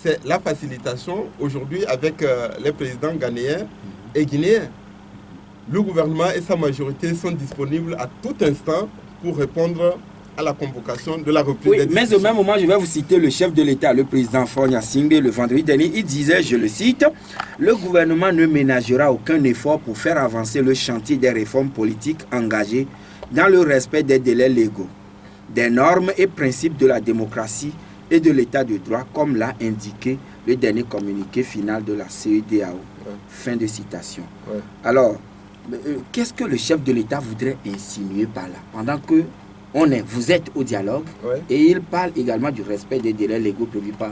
S2: C'est la facilitation aujourd'hui avec les présidents ghanéens et guinéens. Le gouvernement et sa majorité sont disponibles à tout instant pour répondre à la convocation de la reprise des discussions.
S4: Mais au même moment, je vais vous citer le chef de l'État, le président Faure Gnassingbé, le vendredi dernier. Il disait, je le cite, « Le gouvernement ne ménagera aucun effort pour faire avancer le chantier des réformes politiques engagées dans le respect des délais légaux, des normes et principes de la démocratie et de l'état de droit, comme l'a indiqué le dernier communiqué final de la CEDEAO. » Fin de citation. Alors, qu'est-ce que le chef de l'État voudrait insinuer par là? Pendant que vous êtes au dialogue, et il parle également du respect des délais légaux prévus par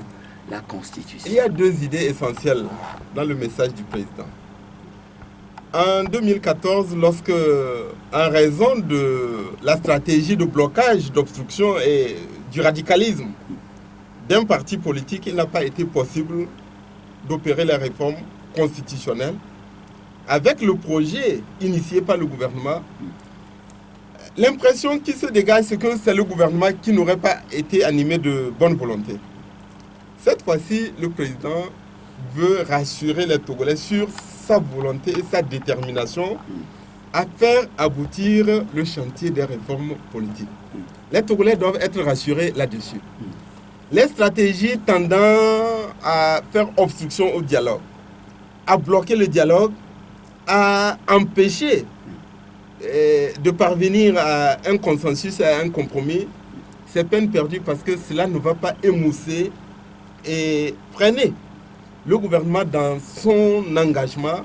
S4: la Constitution.
S2: Il y a deux idées essentielles dans le message du président. En 2014, lorsque, en raison de la stratégie de blocage, d'obstruction et du radicalisme d'un parti politique, il n'a pas été possible d'opérer les réformes constitutionnelles. Avec le projet initié par le gouvernement, l'impression qui se dégage, c'est que c'est le gouvernement qui n'aurait pas été animé de bonne volonté. Cette fois-ci, le président veut rassurer les Togolais sur sa volonté et sa détermination à faire aboutir le chantier des réformes politiques. Les Togolais doivent être rassurés là-dessus. Les stratégies tendant à faire obstruction au dialogue, à bloquer le dialogue, à empêcher de parvenir à un consensus, à un compromis, c'est peine perdue parce que cela ne va pas émousser et freiner le gouvernement dans son engagement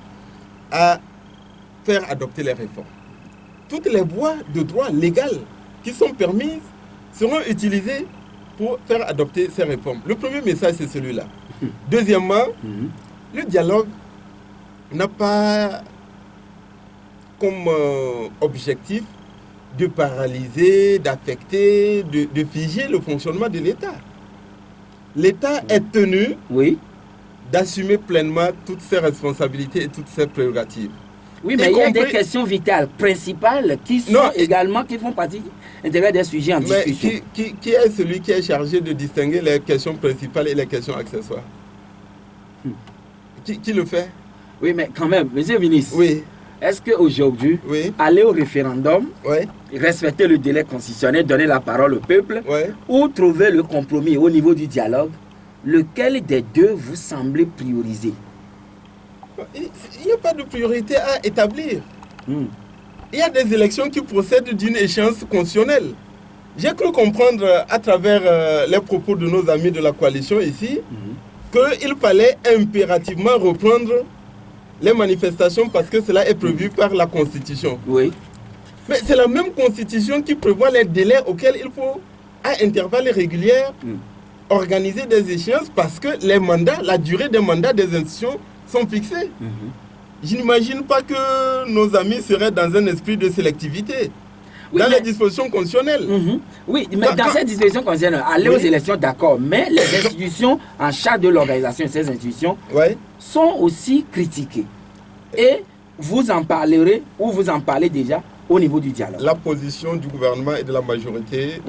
S2: à faire adopter les réformes. Toutes les voies de droit légal qui sont permises seront utilisées pour faire adopter ces réformes. Le premier message, c'est celui-là. Deuxièmement, le dialogue n'a pas comme objectif de paralyser, d'affecter, de figer le fonctionnement de l'État. L'État est tenu d'assumer pleinement toutes ses responsabilités et toutes ses prérogatives.
S4: Oui, mais il y a des questions vitales, principales, qui sont également, qui font partie des sujets en discussion.
S2: Qui est celui qui est chargé de distinguer les questions principales et les questions accessoires? Qui le fait?
S4: Oui, mais quand même, monsieur le ministre, est-ce qu'aujourd'hui, aller au référendum, respecter le délai constitutionnel, donner la parole au peuple, ou trouver le compromis au niveau du dialogue, lequel des deux vous semblez prioriser?
S2: Il n'y a pas de priorité à établir. Il y a des élections qui procèdent d'une échéance constitutionnelle. J'ai cru comprendre à travers les propos de nos amis de la coalition ici qu'il fallait impérativement reprendre les manifestations parce que cela est prévu par la Constitution.
S4: Oui.
S2: Mais c'est la même Constitution qui prévoit les délais auxquels il faut, à intervalles réguliers, organiser des échéances parce que les mandats, la durée des mandats des institutions sont fixés. Je n'imagine pas que nos amis seraient dans un esprit de sélectivité. Dans les dispositions constitutionnelles.
S4: Oui, mais dans ces dispositions constitutionnelles, aller aux élections, d'accord, mais les institutions en charge de l'organisation de ces institutions sont aussi critiquées. Et vous en parlerez, ou vous en parlez déjà, au niveau du dialogue.
S2: La position du gouvernement et de la majorité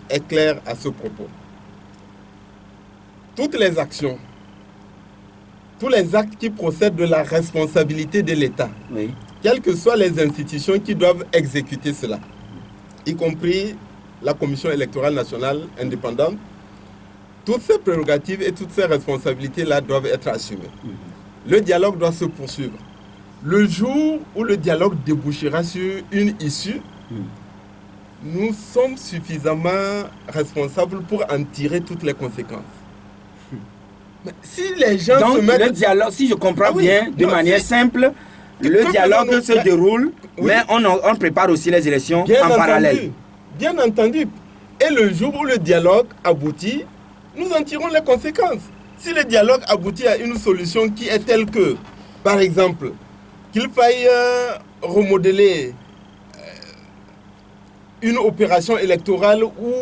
S2: est claire à ce propos. Toutes les actions, tous les actes qui procèdent de la responsabilité de l'État, quelles que soient les institutions qui doivent exécuter cela, y compris la Commission électorale nationale indépendante, toutes ces prérogatives et toutes ces responsabilités-là doivent être assumées. Le dialogue doit se poursuivre. Le jour où le dialogue débouchera sur une issue, nous sommes suffisamment responsables pour en tirer toutes les conséquences. Mais si les gens
S4: donc,
S2: se mettent...
S4: le dialogue, si je comprends bien, de manière simple, le dialogue se déroule, mais on prépare aussi les élections en parallèle.
S2: Bien entendu. Et le jour où le dialogue aboutit, nous en tirons les conséquences. Si le dialogue aboutit à une solution qui est telle que, par exemple, qu'il faille remodeler une opération électorale ou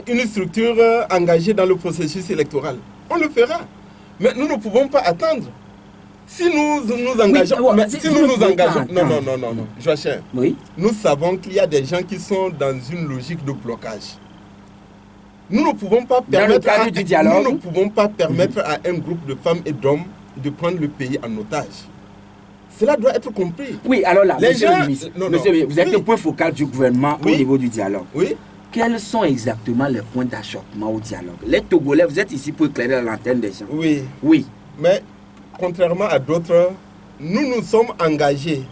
S2: une structure engagée dans le processus électoral, on le fera. Mais nous ne pouvons pas attendre. Si nous nous engageons... Non, Joachim, nous savons qu'il y a des gens qui sont dans une logique de blocage. Nous ne pouvons pas permettre, nous ne pouvons pas permettre à un groupe de femmes et d'hommes de prendre le pays en otage. Cela doit être compris.
S4: Oui, alors là, monsieur le ministre, vous êtes le point focal du gouvernement au niveau du dialogue. Quels sont exactement les points d'achoppement au dialogue? Les Togolais, vous êtes ici pour éclairer l'antenne des gens.
S2: Oui. Mais contrairement à d'autres, nous nous sommes engagés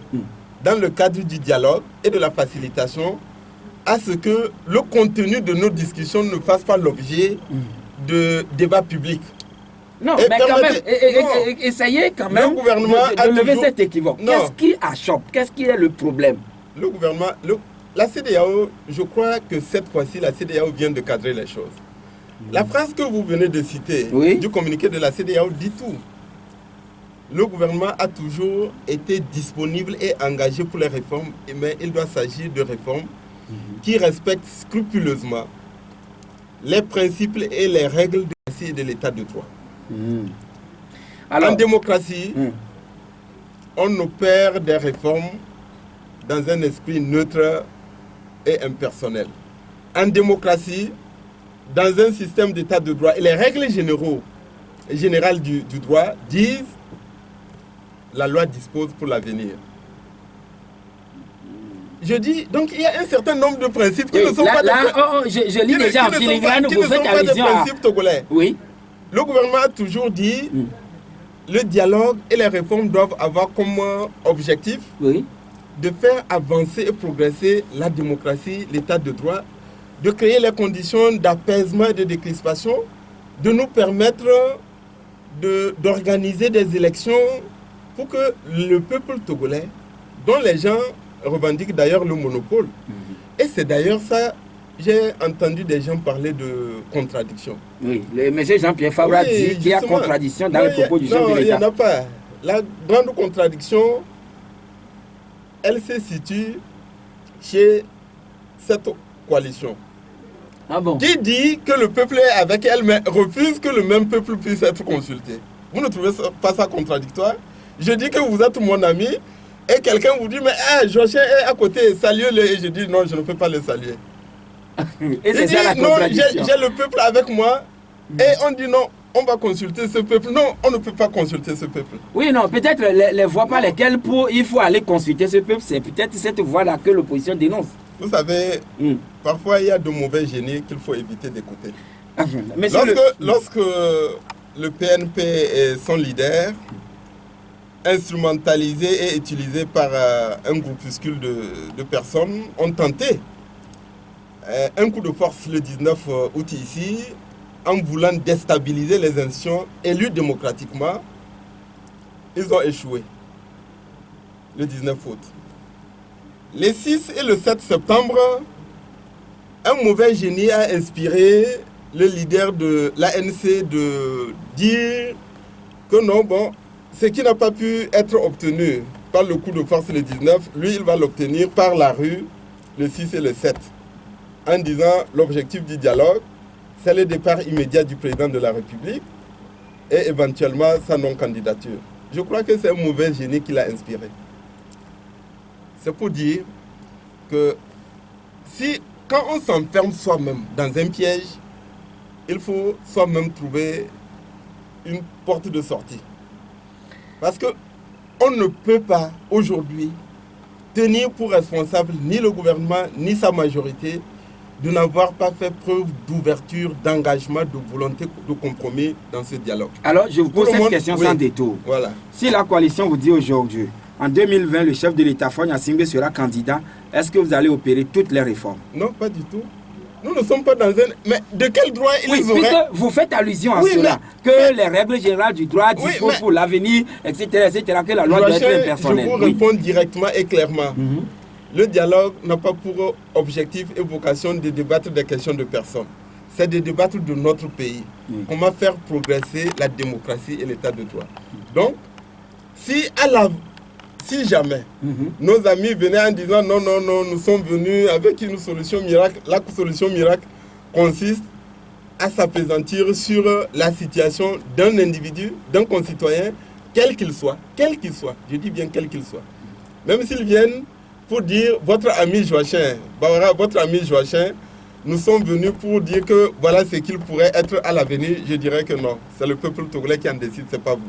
S2: dans le cadre du dialogue et de la facilitation à ce que le contenu de nos discussions ne fasse pas l'objet de débats publics.
S4: Non, mais quand même, essayez quand même de lever cet équivoque. Qu'est-ce qui achoppe? Qu'est-ce qui est le problème?
S2: Le gouvernement, la CEDEAO, je crois que cette fois-ci, la CEDEAO vient de cadrer les choses. La phrase que vous venez de citer du communiqué de la CEDEAO dit tout. Le gouvernement a toujours été disponible et engagé pour les réformes, mais il doit s'agir de réformes qui respectent scrupuleusement les principes et les règles de l'état de droit. Alors, en démocratie, on opère des réformes dans un esprit neutre et impersonnel. En démocratie, dans un système d'état de droit, et les règles générales du droit disent la loi dispose pour l'avenir. Je dis, donc il y a un certain nombre de principes qui ne sont pas
S4: je lis déjà en filigrane, vous faites allusion à...
S2: togolais.
S4: Oui.
S2: Le gouvernement a toujours dit le dialogue et les réformes doivent avoir comme objectif de faire avancer et progresser la démocratie, l'état de droit, de créer les conditions d'apaisement et de décrispation, de nous permettre d'organiser des élections pour que le peuple togolais, dont les gens revendiquent d'ailleurs le monopole, et c'est d'ailleurs ça, j'ai entendu des gens parler de contradiction.
S4: Oui, le monsieur Jean-Pierre Favre dit qu'il y a contradiction dans les propos du chef de l'État.
S2: Non, il n'y en a pas. La grande contradiction, elle se situe chez cette coalition.
S4: Ah bon?
S2: Qui dit que le peuple est avec elle, mais refuse que le même peuple puisse être consulté. Vous ne trouvez pas ça contradictoire? Je dis que vous êtes mon ami, et quelqu'un vous dit, mais Joachim est à côté, saluez-le. Et je dis, non, je ne peux pas le saluer.
S4: Et c'est ça la
S2: non,
S4: contradiction.
S2: j'ai le peuple avec moi, et on dit non, on va consulter ce peuple. Non, on ne peut pas consulter ce peuple.
S4: Oui, non, peut-être les voies par lesquelles il faut aller consulter ce peuple, c'est peut-être cette voie-là que l'opposition dénonce.
S2: Vous savez, parfois il y a de mauvais génies qu'il faut éviter d'écouter. Lorsque le PNP et son leader, instrumentalisé et utilisé par un groupuscule de personnes, ont tenté un coup de force le 19 août ici, en voulant déstabiliser les institutions élues démocratiquement. Ils ont échoué le 19 août. Les 6 et le 7 septembre, un mauvais génie a inspiré le leader de l'ANC de dire que non, bon, ce qui n'a pas pu être obtenu par le coup de force le 19, lui, il va l'obtenir par la rue le 6 et le 7. En disant l'objectif du dialogue, c'est le départ immédiat du président de la République et éventuellement sa non-candidature. Je crois que c'est un mauvais génie qui l'a inspiré. C'est pour dire que quand on s'enferme soi-même dans un piège, il faut soi-même trouver une porte de sortie. Parce qu'on ne peut pas aujourd'hui tenir pour responsable ni le gouvernement ni sa majorité de n'avoir pas fait preuve d'ouverture, d'engagement, de volonté de compromis dans ce dialogue.
S4: Alors, je vous pose cette question sans détour.
S2: Voilà.
S4: Si la coalition vous dit aujourd'hui, en 2020, le chef de l'État, Faure Gnassingbé, sera candidat, est-ce que vous allez opérer toutes les réformes?
S2: Non, pas du tout. Nous ne sommes pas dans un... Mais de quel droit ils auraient...
S4: Puisque vous faites allusion à cela, que les règles générales du droit disposent pour l'avenir, etc., que la loi doit être impersonnelle.
S2: Je vous réponds directement et clairement. Le dialogue n'a pas pour objectif et vocation de débattre des questions de personnes. C'est de débattre de notre pays. Comment faire progresser la démocratie et l'état de droit. Donc, si jamais nos amis venaient en disant non, nous sommes venus avec une solution miracle, la solution miracle consiste à s'appesantir sur la situation d'un individu, d'un concitoyen, quel qu'il soit, je dis bien quel qu'il soit. Même s'ils viennent pour dire votre ami Joachim, votre ami Joachim, nous sommes venus pour dire que voilà ce qu'il pourrait être à l'avenir, je dirais que non. C'est le peuple togolais qui en décide, c'est pas vous.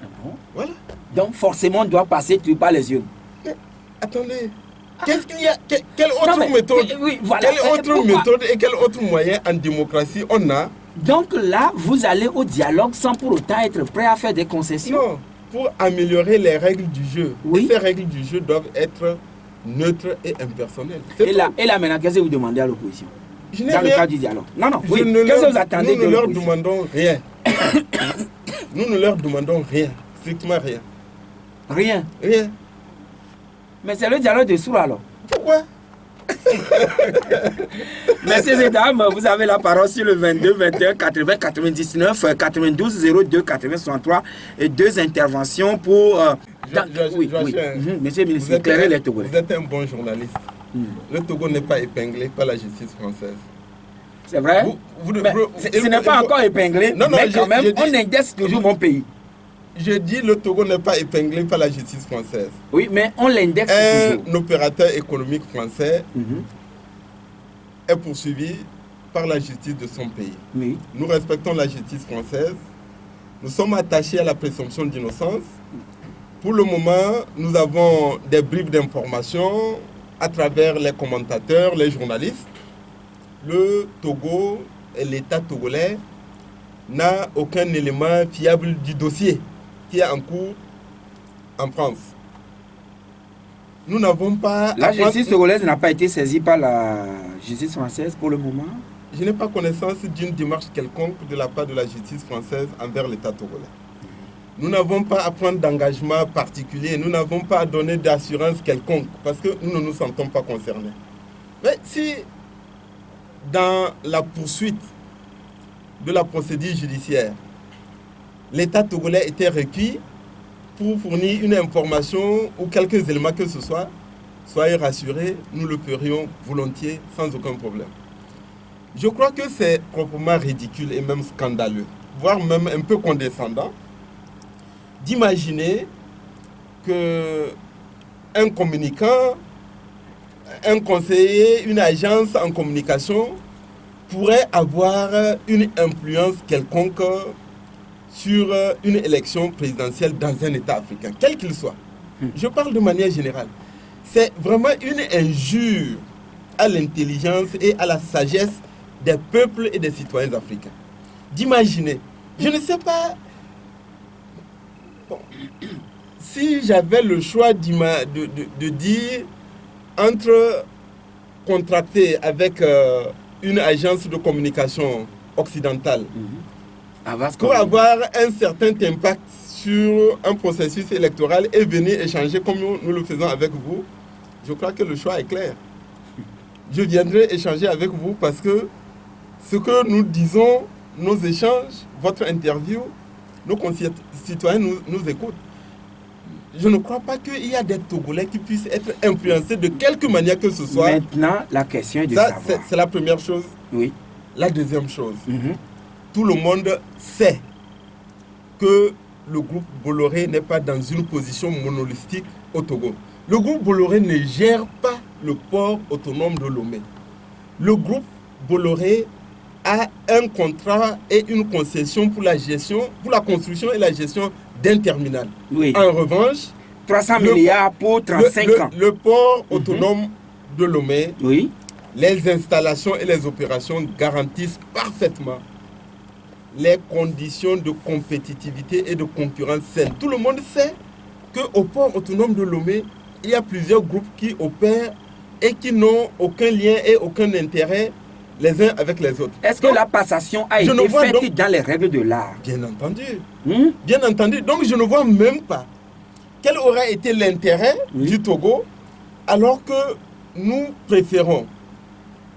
S4: Ah bon?
S2: Voilà.
S4: Donc forcément, on doit passer par les yeux.
S2: Mais, attendez, qu'est-ce qu'il y a? Quelle autre méthode?
S4: Voilà.
S2: Quelle autre méthode et quel autre moyen en démocratie on a?
S4: Donc là, vous allez au dialogue sans pour autant être prêt à faire des concessions?
S2: Non. Pour améliorer les règles du jeu.
S4: Oui.
S2: Et ces règles du jeu doivent être neutres et impersonnelles.
S4: Et là, maintenant, qu'est-ce que vous demandez à l'opposition? Dans le cadre du dialogue. Non, oui.
S2: Qu'est-ce
S4: que vous attendez de l'opposition?
S2: Nous ne leur demandons rien. Nous ne leur demandons rien. Strictement rien.
S4: Rien?
S2: Rien.
S4: Mais c'est le dialogue de sourds alors.
S2: Pourquoi?
S4: Messieurs et dames, vous avez la parole sur le 22 21 80 99 92 02 80 63 et 2 interventions pour... oui. Monsieur le ministre, éclairez les Togolais.
S2: Vous êtes un bon journaliste. Le Togo n'est pas épinglé par la justice française.
S4: C'est vrai? Ce n'est pas encore épinglé, mais quand même, on indexe toujours mon pays.
S2: Je dis le Togo n'est pas épinglé par la justice française.
S4: Oui, mais on l'indexe toujours.
S2: Un opérateur économique français est poursuivi par la justice de son pays.
S4: Oui.
S2: Nous respectons la justice française. Nous sommes attachés à la présomption d'innocence. Pour le moment, nous avons des bribes d'informations à travers les commentateurs, les journalistes. Le Togo et l'État togolais n'a aucun élément fiable du dossier qui est en cours en France. nous n'avons pas...
S4: La justice togolaise n'a pas été saisie par la justice française pour le moment?
S2: Je n'ai pas connaissance d'une démarche quelconque de la part de la justice française envers l'État togolais. Nous n'avons pas à prendre d'engagement particulier, nous n'avons pas à donner d'assurance quelconque parce que nous ne nous sentons pas concernés. Mais si dans la poursuite de la procédure judiciaire, l'État togolais était requis pour fournir une information ou quelques éléments que ce soit, soyez rassurés, nous le ferions volontiers sans aucun problème. Je crois que c'est proprement ridicule et même scandaleux, voire même un peu condescendant, d'imaginer qu'un communicant, un conseiller, une agence en communication pourrait avoir une influence quelconque sur une élection présidentielle dans un État africain, quel qu'il soit. Je parle de manière générale. C'est vraiment une injure à l'intelligence et à la sagesse des peuples et des citoyens africains. D'imaginer, je ne sais pas, bon, si j'avais le choix de dire entre contracter avec une agence de communication occidentale pour avoir un certain impact sur un processus électoral et venir échanger comme nous le faisons avec vous, je crois que le choix est clair. Je viendrai échanger avec vous parce que ce que nous disons, nos échanges, votre interview, nos concitoyens nous écoutent. Je ne crois pas qu'il y a des Togolais qui puissent être influencés de quelque manière que ce soit.
S4: Maintenant, la question est de savoir.
S2: C'est la première chose.
S4: Oui.
S2: La deuxième chose, tout le monde sait que le groupe Bolloré n'est pas dans une position monolithique au Togo. Le groupe Bolloré ne gère pas le port autonome de Lomé. Le groupe Bolloré a un contrat et une concession pour la gestion, pour la construction et la gestion d'un terminal.
S4: Oui.
S2: En revanche,
S4: 300 milliards pour 35 ans.
S2: Le port autonome de Lomé,
S4: oui,
S2: les installations et les opérations garantissent parfaitement les conditions de compétitivité et de concurrence saine. Tout le monde sait qu'au port autonome de Lomé, il y a plusieurs groupes qui opèrent et qui n'ont aucun lien et aucun intérêt les uns avec les autres.
S4: Est-ce que la passation a été faite dans les règles de l'art?
S2: Bien entendu. Bien entendu. Donc je ne vois même pas quel aurait été l'intérêt du Togo alors que nous préférons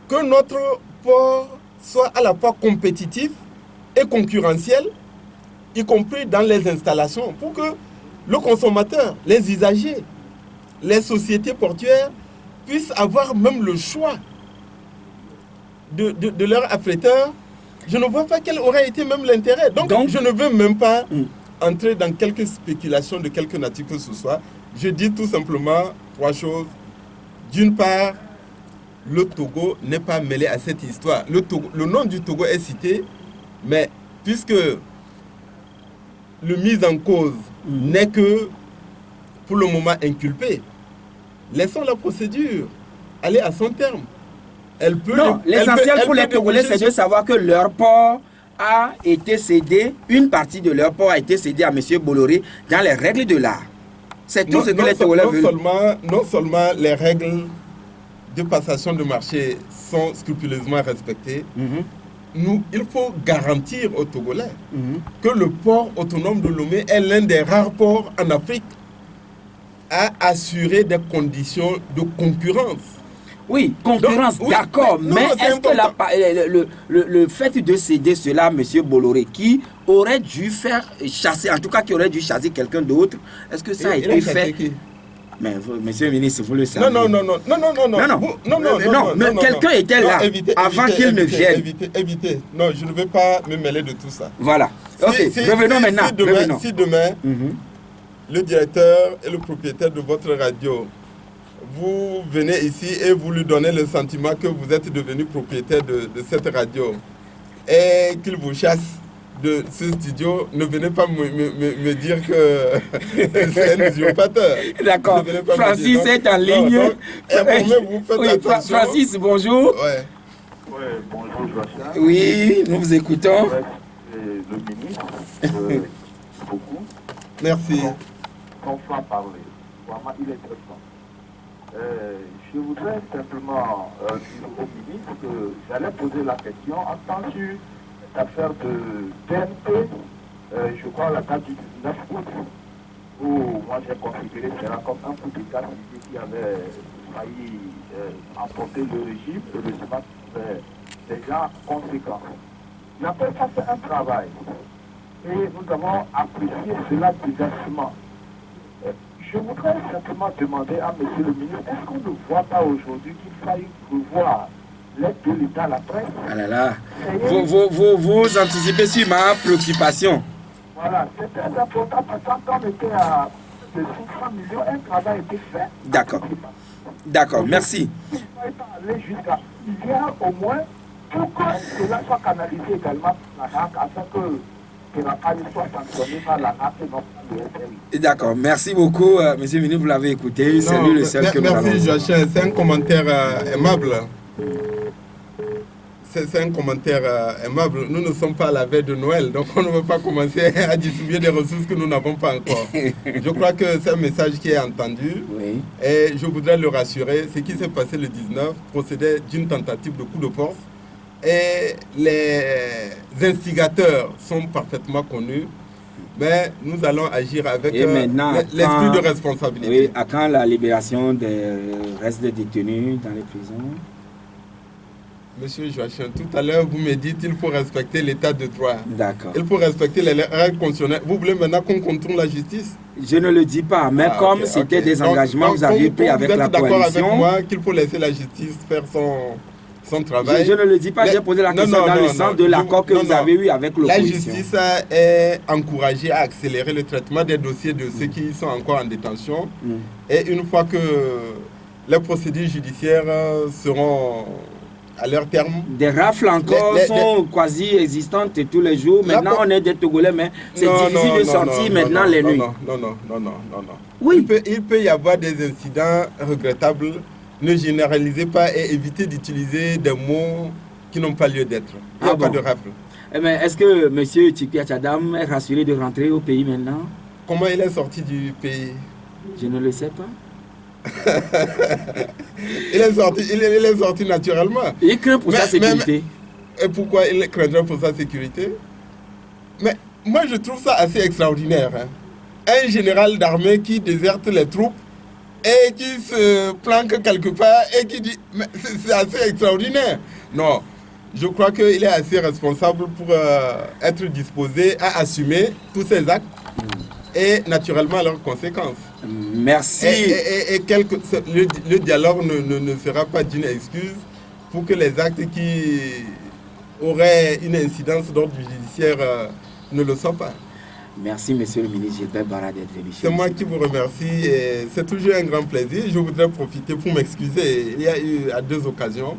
S2: que notre port soit à la fois compétitif et concurrentiel, y compris dans les installations, pour que le consommateur, les usagers, les sociétés portuaires puissent avoir même le choix de leur affréteur. Je ne vois pas quel aurait été même l'intérêt. Donc, je ne veux même pas entrer dans quelques spéculations de quelque nature que ce soit. Je dis tout simplement trois choses. D'une part, le Togo n'est pas mêlé à cette histoire. Le nom du Togo est cité, mais puisque le mise en cause n'est que pour le moment inculpé, laissons la procédure aller à son terme.
S4: L'essentiel pour les Togolais, c'est de savoir que leur port a été cédé, une partie de leur port a été cédée à M. Bolloré dans les règles de l'art. C'est tout ce que les Togolais veulent.
S2: Non seulement les règles de passation de marché sont scrupuleusement respectées, il faut garantir aux Togolais que le port autonome de Lomé est l'un des rares ports en Afrique à assurer des conditions de concurrence.
S4: Oui, concurrence, d'accord, mais est-ce que le fait de céder cela à M. Bolloré, qui aurait dû faire chasser, en tout cas qui aurait dû chasser quelqu'un d'autre, est-ce que ça a été fait? Mais monsieur le ministre, vous le savez.
S2: Non,
S4: mais quelqu'un était là avant qu'il ne vienne.
S2: Évitez. Non, je ne vais pas me mêler de tout ça.
S4: Voilà. Revenons maintenant.
S2: Si demain, le directeur et le propriétaire de votre radio, vous venez ici et vous lui donnez le sentiment que vous êtes devenu propriétaire de cette radio et qu'il vous chasse de ce studio, ne venez pas me dire que c'est un usurpateur.
S4: D'accord. Francis est en ligne. Francis, bonjour.
S5: Oui, bonjour Joachim.
S4: Oui, nous vous écoutons.
S5: Le ministre, beaucoup.
S2: Merci.
S5: Sans parler, vraiment, il est très fort. Je voudrais simplement dire au ministre que j'allais poser la question en tant que l'affaire de TNT, je crois à la date du 19 août, où moi j'ai considéré que c'était comme un coup d'État qui avait failli emporter le régime et le SMAC avait déjà conséquences. J'appelle ça c'est un travail et nous avons apprécié cela diversement. Je voudrais simplement demander à M. le ministre, est-ce qu'on ne voit pas aujourd'hui qu'il faille revoir l'aide de l'État à la presse?
S3: Ah là là, vous anticipez sur ma préoccupation.
S5: Voilà, c'est très important parce que quand on était à de 500 millions, un travail a été fait.
S3: D'accord. D'accord, merci.
S5: Il ne faut pas aller jusqu'à milliards au moins pour que cela soit canalisé également par la RAC afin que la PAL soit sanctionnée par la RAC et non par le SRI.
S3: D'accord, merci beaucoup, monsieur le ministre, vous l'avez écouté. C'est lui le seul que nous avons.
S2: Merci Joachim, c'est un commentaire aimable. C'est un commentaire aimable. Nous ne sommes pas à la veille de Noël, donc on ne veut pas commencer à distribuer des ressources que nous n'avons pas encore. Je crois que c'est un message qui est entendu.
S4: Oui.
S2: Et je voudrais le rassurer. Ce qui s'est passé le 19 procédait d'une tentative de coup de force. Et les instigateurs sont parfaitement connus. Mais nous allons agir avec l'esprit de responsabilité.
S4: Oui, à quand la libération des restes des détenus dans les prisons?
S2: Monsieur Joachim, tout à l'heure, vous me dites qu'il faut respecter l'état de droit.
S4: D'accord.
S2: Il faut respecter les règles constitutionnelles. Vous voulez maintenant qu'on contourne la justice?
S4: Je ne le dis pas, mais comme c'était des engagements que vous aviez pris avec la coalition...
S2: Vous êtes d'accord avec moi qu'il faut laisser la justice faire son travail?
S4: Je ne le dis pas, j'ai posé la question dans le sens de l'accord que vous avez eu avec l'opposition.
S2: La justice est encouragée à accélérer le traitement des dossiers de ceux qui sont encore en détention. Et une fois que les procédures judiciaires seront à leur terme.
S4: Des rafles encore sont quasi existantes tous les jours. Maintenant, on est des Togolais, mais c'est difficile de sortir maintenant les nuits.
S2: Non.
S4: Oui.
S2: Il peut y avoir des incidents regrettables. Ne généralisez pas et évitez d'utiliser des mots qui n'ont pas lieu d'être. Il n'y a pas de rafle.
S4: Mais est-ce que M. Tchikwi Tchadam est rassuré de rentrer au pays maintenant?
S2: Comment il est sorti du pays?
S4: Je ne le sais pas.
S2: il est sorti naturellement.
S4: Il craint pour sa sécurité.
S2: Et pourquoi il craindrait pour sa sécurité? Mais moi je trouve ça assez extraordinaire. Un général d'armée qui déserte les troupes et qui se planque quelque part et qui dit... Mais c'est assez extraordinaire. Non, je crois qu'il est assez responsable pour être disposé à assumer tous ses actes et naturellement leurs conséquences.
S4: Merci.
S2: Et le dialogue ne sera pas d'une excuse pour que les actes qui auraient une incidence d'ordre judiciaire ne le soient pas.
S4: Merci, monsieur le ministre Gilbert Bara, d'être venu.
S2: C'est moi qui vous remercie et c'est toujours un grand plaisir. Je voudrais profiter pour m'excuser. Il y a eu à 2 occasions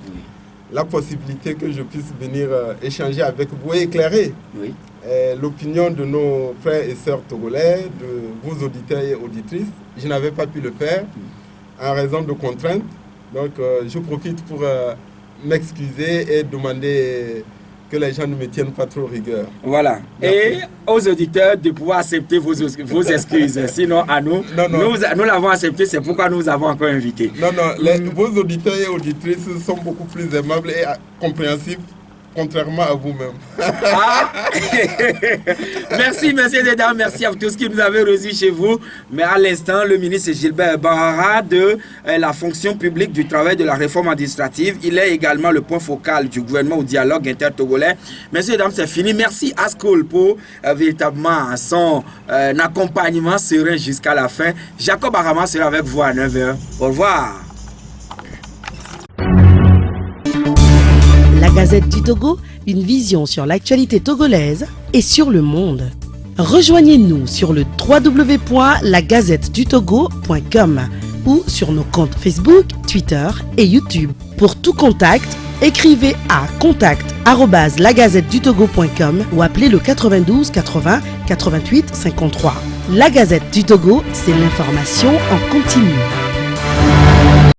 S2: la possibilité que je puisse venir échanger avec vous et éclairer l'opinion de nos frères et sœurs togolais, de vos auditeurs et auditrices. Je n'avais pas pu le faire en raison de contraintes. Donc je profite pour m'excuser et demander que les gens ne me tiennent pas trop rigueur.
S4: Voilà. Merci. Et aux auditeurs de pouvoir accepter vos excuses. Sinon, à nous, nous l'avons accepté, c'est pourquoi nous avons encore invité.
S2: Vos auditeurs et auditrices sont beaucoup plus aimables et compréhensifs, contrairement à vous-même.
S4: Merci, messieurs et dames, merci à tous qui nous avez reçus chez vous. Mais à l'instant, le ministre Gilbert Bara de la fonction publique, du travail, de la réforme administrative, il est également le point focal du gouvernement au dialogue inter-togolais. Messieurs et dames, c'est fini. Merci à Skoll pour véritablement son accompagnement serein jusqu'à la fin. Jacob Arama sera avec vous à 9h. Au revoir.
S1: La Gazette du Togo, une vision sur l'actualité togolaise et sur le monde. Rejoignez-nous sur le www.lagazettedutogo.com ou sur nos comptes Facebook, Twitter et YouTube. Pour tout contact, écrivez à contact@lagazettedutogo.com ou appelez le 92 80 88 53. La Gazette du Togo, c'est l'information en continu.